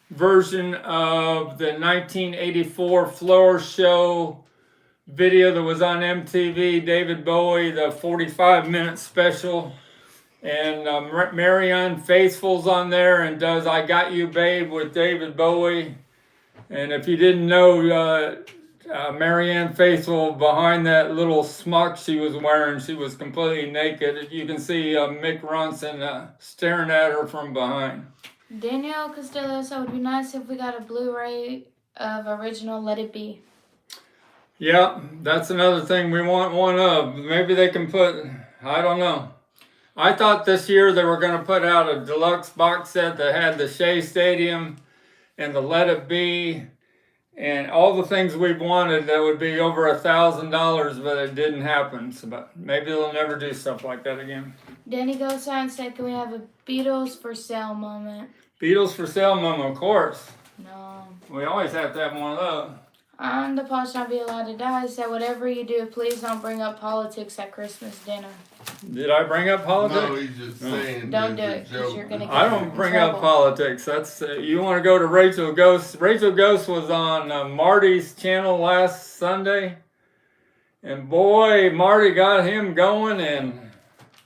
version of the 1984 Floor Show video that was on MTV, David Bowie, the 45-minute special. And Marianne Faithfull's on there and does I Got You Babe with David Bowie. And if you didn't know, Marianne Faithfull, behind that little smock she was wearing, she was completely naked. You can see Mick Ronson staring at her from behind. Danielle Castillo said it would be nice if we got a Blu-ray of original Let It Be. Yeah, that's another thing we want one of. Maybe they can put, I don't know. I thought this year they were going to put out a deluxe box set that had the Shea Stadium and the Let It Be and all the things we've wanted that would be over $1,000, but it didn't happen. So, but maybe they'll never do stuff like that again. Danny Goldstein said, can we have a Beatles for sale moment? Beatles for sale moment, of course. No. We always have to have one of those. The Paul Should Not Be Allowed to Die said, whatever you do, please don't bring up politics at Christmas dinner. Did I bring up politics? No, he's just saying. Don't do it, because you're going to get I don't in bring trouble. up politics. That's you want to go to Rachel Ghost. Rachel Ghost was on Marty's channel last Sunday, and boy, Marty got him going. And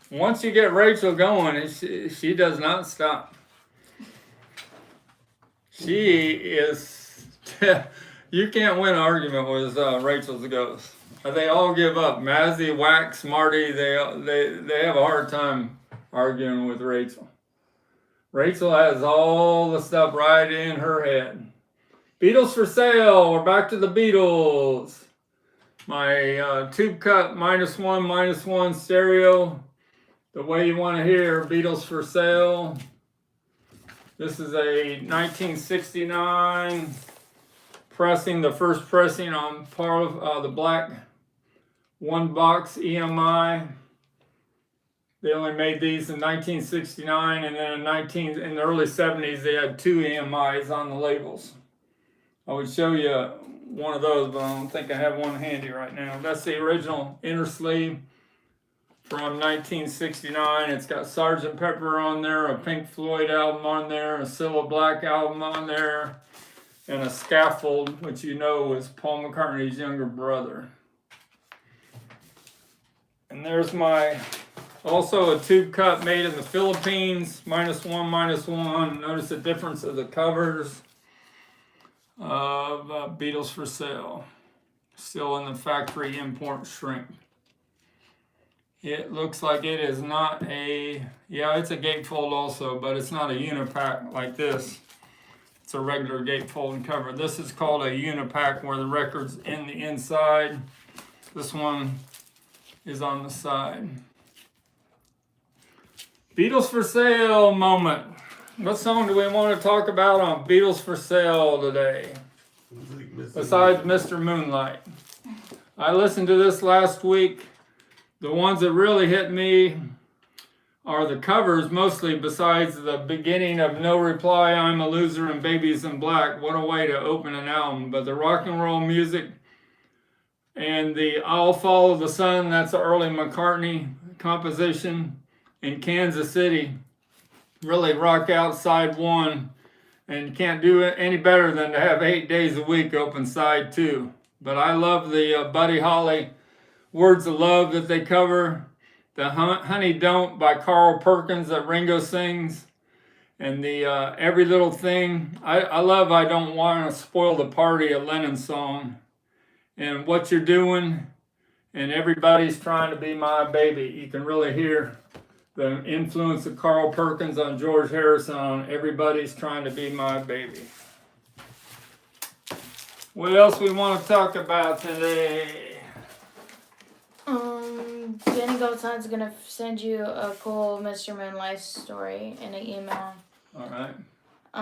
once you get Rachel going, she does not stop. She is. You can't win an argument with Rachel's Ghost. They all give up. Mazzy, Wax, Marty, they have a hard time arguing with Rachel. Rachel has all the stuff right in her head. Beatles for sale. We're back to the Beatles. My tube cut -1 stereo. The way you want to hear Beatles for sale. This is a 1969 pressing, the first pressing on part of the black one box EMI. They only made these in 1969, and then in the early 70s they had 2 EMIs on the labels. I would show you one of those, but I don't think I have one handy right now. That's the original inner sleeve from 1969. It's got Sgt. Pepper on there, a Pink Floyd album on there, a Cilla Black album on there, and a Scaffold, which you know is Paul McCartney's younger brother. And there's my, also a tube cut made in the Philippines, -1. Notice the difference of the covers of Beatles for sale. Still in the factory import shrink. It looks like it is not yeah, it's a gatefold also, but it's not a unipack like this. It's a regular gatefold cover. This is called a unipack where the record's in the inside. This one is on the side. Beatles for sale moment. What song do we want to talk about on Beatles for sale today? Besides Mr. Moonlight. I listened to this last week. The ones that really hit me are the covers mostly, besides the beginning of No Reply, I'm a Loser, and Babies in Black. What a way to open an album. But the rock and roll music and the I'll Follow the Sun, that's an early McCartney composition, in Kansas City, really rock out side 1, and you can't do it any better than to have 8 days a week open side 2. But I love the Buddy Holly Words of Love that they cover, the Honey Don't by Carl Perkins that Ringo sings, and the Every Little Thing. I love I Don't Want to Spoil the Party, a Lennon song, and What You're Doing, and Everybody's Trying to Be My Baby. You can really hear the influence of Carl Perkins on George Harrison on Everybody's Trying to Be My Baby. What else we want to talk about today? Danny Goldstein's gonna send you a cool Mr. Moon life story in an email. All right.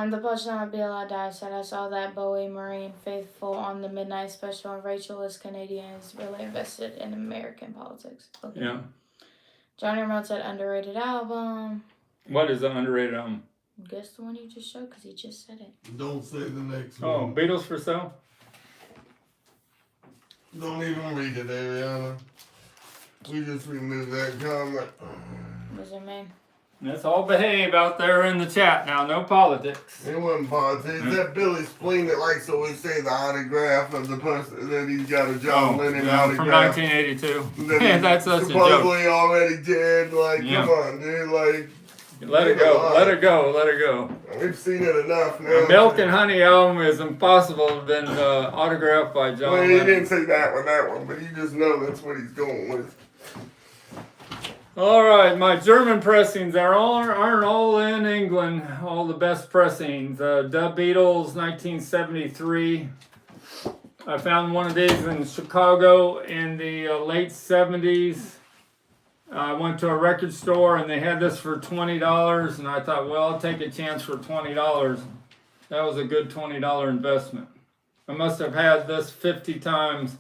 The Paul Should Not Be Allowed to Die said, I saw that Bowie Marine faithful on the Midnight Special, and Rachel is Canadian, is really invested in American politics. Okay. Yeah. Johnny Ramone said underrated album. What is the underrated album? Guess the one you just showed, because he just said it. Don't say the next Oh, one. Beatles for sale? Don't even read it, Ariana. We just removed that comment. What does it mean? Let's all behave out there in the chat now. No politics. It wasn't politics. That Billy Spleen that likes to always say the autograph of the person that he's got a John Lennon yeah, autograph. from 1982. That Yeah, he that's such a supposedly joke. already did. Like, Yeah. come on, dude. Like, Let it go. Let it go. Let it go. we've seen it enough now. The Milk and Honey album is impossible to have been autographed by John Well, he Lennon. didn't say that one, but you just know that's what he's going with. All right, my German pressings aren't all in England. All the best pressings. Dub Beatles, 1973. I found one of these in Chicago in the late 70s. I went to a record store and they had this for $20, and I thought, well, I'll take a chance for $20. That was a good $20 investment. I must have had this 50 times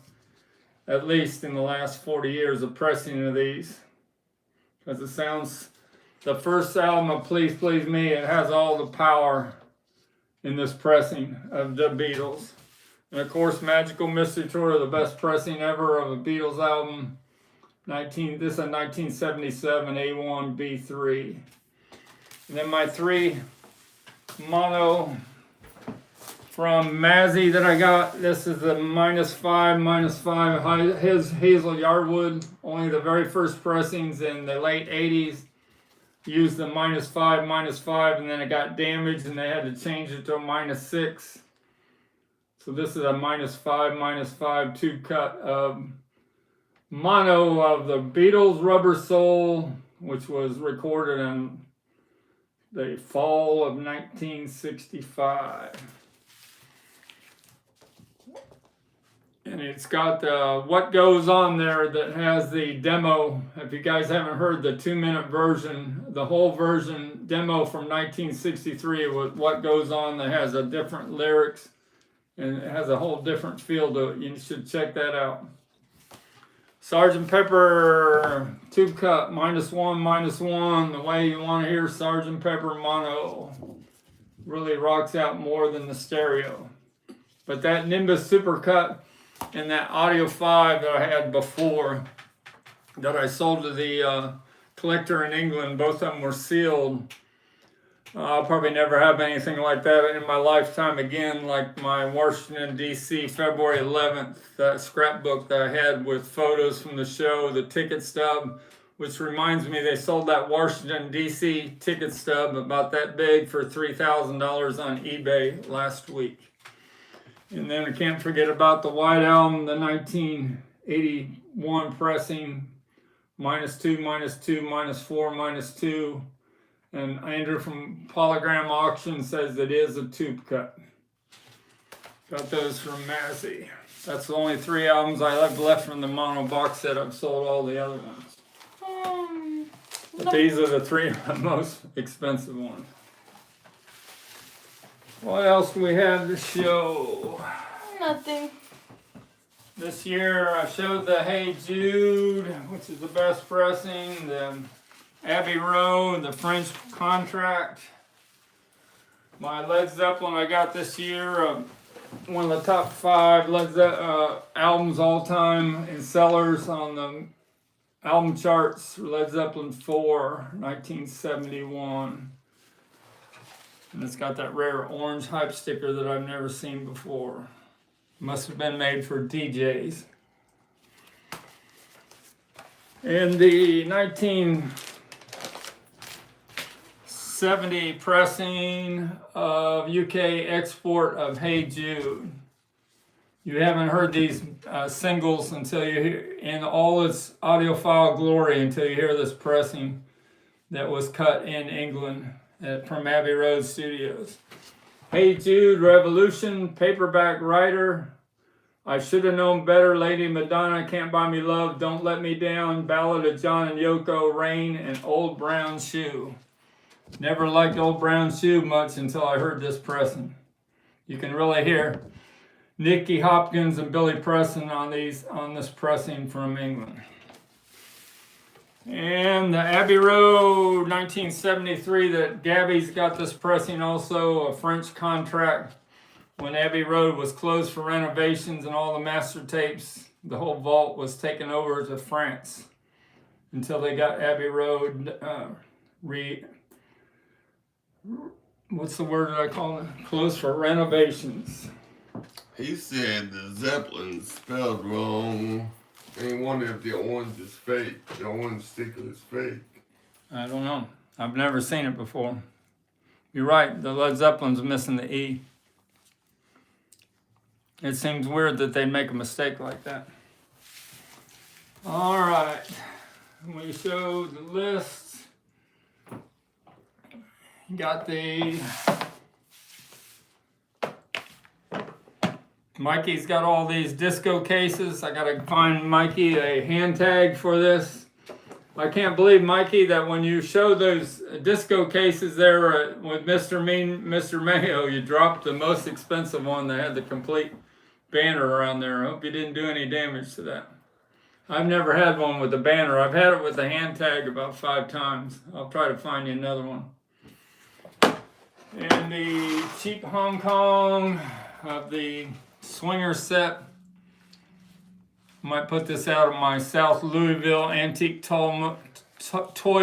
at least in the last 40 years of pressing of these. Because it sounds, the first album of Please Please Me, it has all the power in this pressing of the Beatles. And of course, Magical Mystery Tour, the best pressing ever of a Beatles album. This is a 1977 A1 B3. And then my 3 mono from Mazzy that I got. This is the -5, his Hazel Yardwood. Only the very first pressings in the late 80s used the -5, and then it got damaged and they had to change it to a -6. So this is a -5 tube cut of mono of the Beatles Rubber Soul, which was recorded in the fall of 1965. And it's got What Goes On there that has the demo. If you guys haven't heard the 2-minute version, the whole version demo from 1963 with What Goes On that has a different lyrics and it has a whole different feel to it. You should check that out. Sgt. Pepper tube cut, -1, the way you want to hear Sgt. Pepper mono. Really rocks out more than the stereo. But that Nimbus Supercut and that Audio 5 that I had before that I sold to the collector in England, both of them were sealed. I'll probably never have anything like that in my lifetime again, like my Washington, D.C. February 11th scrapbook that I had with photos from the show, the ticket stub, which reminds me they sold that Washington, D.C. ticket stub about that big for $3,000 on eBay last week. And then I can't forget about the White Album, the 1981 pressing, -2, -4, -2. And Andrew from Polygram Auction says it is a tube cut. Got those from Mazzy. That's the only 3 albums I have left from the mono box set. I've sold all the other ones. But these are the 3 most expensive ones. What else do we have to show? Nothing. This year I showed the Hey Jude, which is the best pressing, the Abbey Road, the French Contract. My Led Zeppelin I got this year, one of the top 5 Led Zeppelin albums all time in sellers on the album charts. Led Zeppelin 4, 1971. And it's got that rare orange hype sticker that I've never seen before. Must have been made for DJs. In the 1970 pressing of UK export of Hey Jude. You haven't heard these singles until you hear in all its audiophile glory until you hear this pressing that was cut in England from Abbey Road Studios. Hey Jude, Revolution, Paperback Writer, I Should Have Known Better, Lady Madonna, Can't Buy Me Love, Don't Let Me Down, Ballad of John and Yoko, Rain, and Old Brown Shoe. Never liked Old Brown Shoe much until I heard this pressing. You can really hear Nicky Hopkins and Billy Preston on this pressing from England. And the Abbey Road 1973 that Gabby's got this pressing also, a French Contract. When Abbey Road was closed for renovations and all the master tapes, the whole vault was taken over to France until they got Abbey Road what's the word that I call it? Closed for renovations. He said the Zeppelin spelled wrong. And he wondered if the orange is fake. The orange sticker is fake. I don't know. I've never seen it before. You're right. The Led Zeppelin's missing the E. It seems weird that they'd make a mistake like that. All right. we show the list. Got the Mikey's got all these disco cases. I gotta find Mikey a hand tag for this. I can't believe, Mikey, that when you show those disco cases there with Mr. Mayo, you dropped the most expensive one that had the complete banner around there. I hope you didn't do any damage to that. I've never had one with the banner. I've had it with the hand tag about 5 times. I'll try to find you another one. And the cheap Hong Kong of the Swinger set. Might put this out of my South Louisville Antique Toy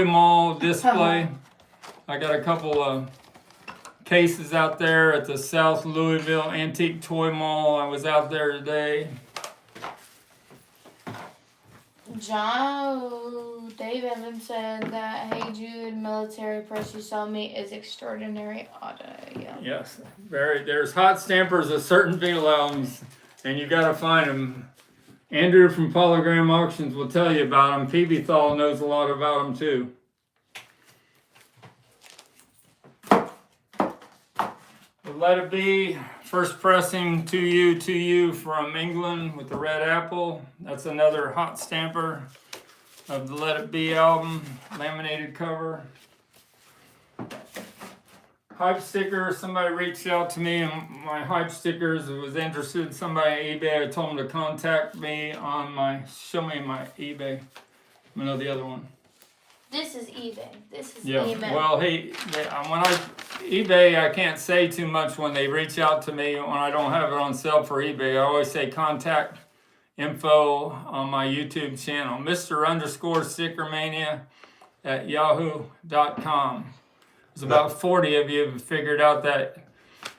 Mall display. I got a couple of cases out there at the South Louisville Antique Toy Mall. I was out there today. Dave Evans said that Hey Jude military press you saw me is extraordinary auto. Yeah. Yes, there's hot stampers of certain Beatle albums, and you got to find them. Andrew from Polygram Auctions will tell you about them. PB Thal knows a lot about them too. The Let It Be, first pressing to you from England with the red apple. That's another hot stamper of the Let It Be album, laminated cover. Hype sticker, somebody reached out to me and my hype stickers was interested. Somebody on eBay, I told them to contact me on show me my eBay. I know the other one. This is eBay. This is Yeah. eBay. Well, eBay, I can't say too much when they reach out to me when I don't have it on sale for eBay. I always say contact info on my YouTube channel, Mr_StickerMania at yahoo.com. There's about 40 of you have figured out that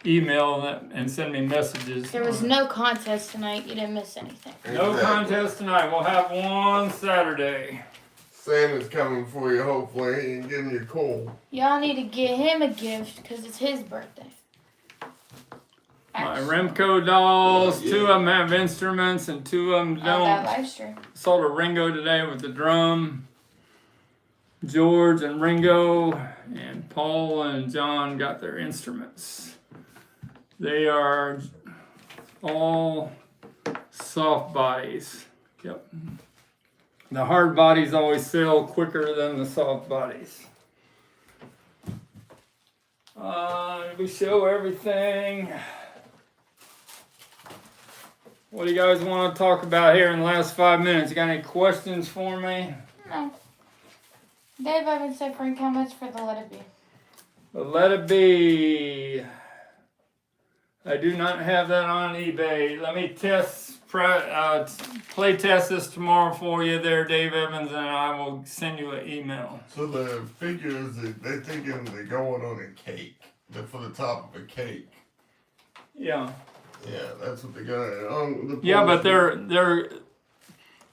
email and send me messages. There was no contest tonight. You didn't miss anything. No contest tonight. We'll have one Saturday. Santa's coming for you, hopefully, and giving you a call. Y'all need to get him a gift because it's his birthday. My Remco dolls, 2 of them have instruments and 2 of them On that don't. live stream. Sold a Ringo today with the drum. George and Ringo and Paul and John got their instruments. They are all soft bodies. Yep. The hard bodies always sell quicker than the soft bodies. We show everything. What do you guys want to talk about here in the last 5 minutes? You got any questions for me? No. Dave Evans said, Frank, how much for the Let It Be? But Let It Be. I do not have that on eBay. Let me play test this tomorrow for you there, Dave Evans, and I will send you an email. So the figures, they're thinking they're going on a cake. They're for the top of a cake. Yeah. Yeah, that's what they're gonna. Yeah, but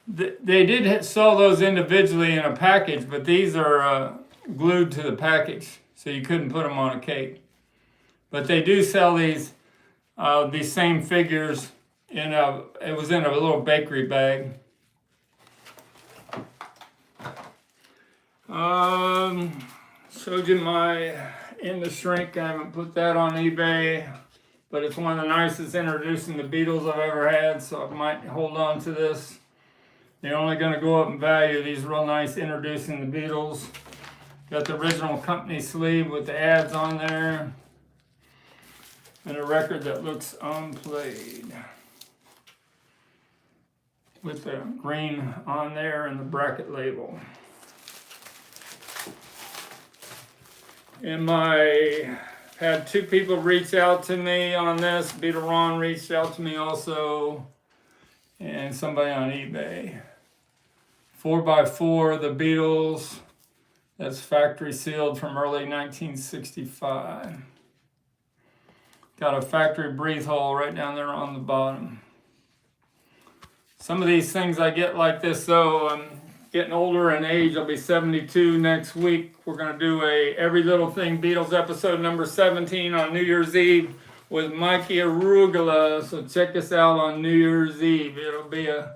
they did sell those individually in a package, but these are glued to the package, so you couldn't put them on a cake. But they do sell these same figures it was in a little bakery bag. Showed you my In the Shrink. I haven't put that on eBay, but it's one of the nicest introducing the Beatles I've ever had, so I might hold on to this. They're only going to go up in value. These real nice introducing the Beatles. Got the original company sleeve with the ads on there. And a record that looks unplayed. With the green on there and the bracket label. And had 2 people reach out to me on this. Beetle Ron reached out to me also. And somebody on eBay. 4x4, the Beatles. That's factory sealed from early 1965. Got a factory breathe hole right down there on the bottom. Some of these things I get like this though, I'm getting older in age. I'll be 72 next week. We're going to do a Every Little Thing Beatles episode number 17 on New Year's Eve with Mikey Arugula. So check us out on New Year's Eve. It'll be a,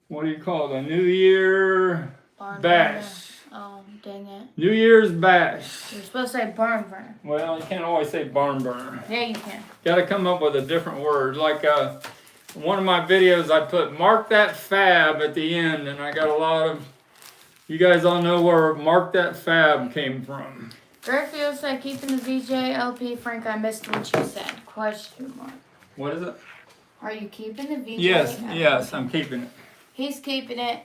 what do you call it, a New Year Barn Bash. burner. Oh, dang it. New Year's bash. You're supposed to say barn burner. Well, you can't always say barn burner. Yeah, you can. Got to come up with a different word. Like one of my videos, I put "mark that fab" at the end, and I got a lot of. You guys all know where "mark that fab" came from. Garfield said, keeping the VJ LP. Frank, I missed what you said. Question mark. What is it? Are you keeping the VJ? Yes, I'm keeping it. He's keeping it.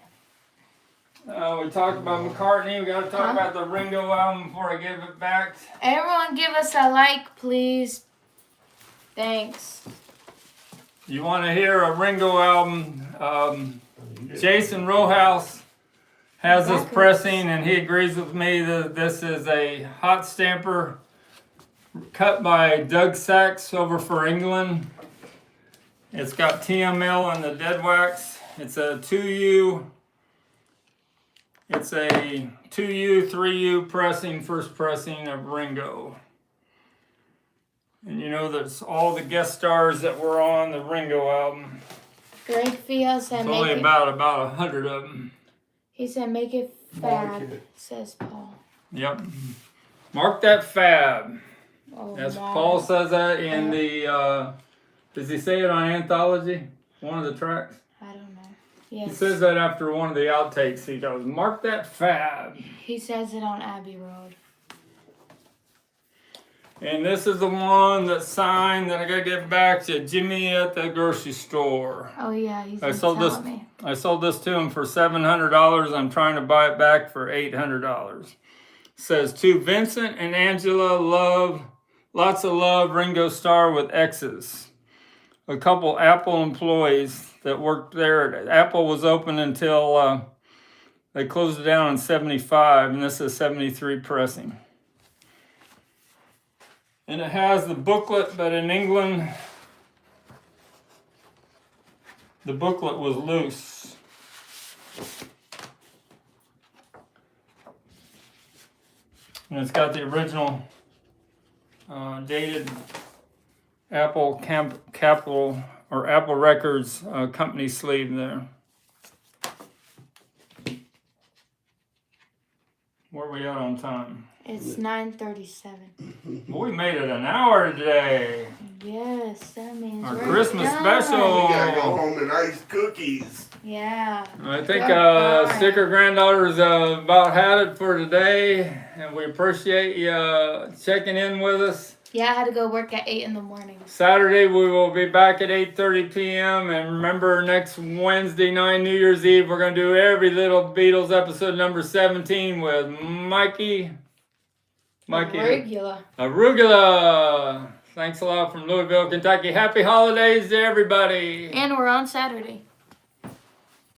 We talked about McCartney. We got to talk about the Ringo album before I give it back. Everyone give us a like, please. Thanks. You want to hear a Ringo album? Jason Rojas has this pressing, and he agrees with me that this is a hot stamper cut by Doug Sachs over for England. It's got TML and the dead wax. It's a 2U. It's a 2U, 3U pressing, first pressing of Ringo. And you know that's all the guest stars that were on the Ringo album. Greg Fio said, It's only about 100 of them. He said, make it fab, says Paul. Yep. Mark that fab. Oh, As my. Paul says that in the, does he say it on Anthology? One of the tracks? I don't know. Yes. He says that after one of the outtakes. He goes, mark that fab. He says it on Abbey Road. And this is the one that's signed that I gotta give back to Jimmy at the grocery store. Oh yeah, he's I been sold telling me. I sold this to him for $700. I'm trying to buy it back for $800. It says, to Vincent and Angela, love, lots of love, Ringo Starr with X's. A couple Apple employees that worked there. Apple was open until they closed it down in 75, and this is 73 pressing. And it has the booklet, but in England, the booklet was loose. And it's got the original dated Apple Capital or Apple Records company sleeve there. Where are we at on time? It's 9:37. We made it an hour today. Yes, that means Our we're Christmas done. special. We gotta go home and ice cookies. Yeah. I think Goodbye. Sticker Granddaughter's about had it for today, and we appreciate you checking in with us. Yeah, I had to go work at 8 in the morning. Saturday we will be back at 8:30 p.m. And remember, next Wednesday night, New Year's Eve, we're gonna do every little Beatles episode number 17 with Mikey. Arugula. Thanks a lot from Louisville, Kentucky. Happy holidays to everybody. And we're on Saturday.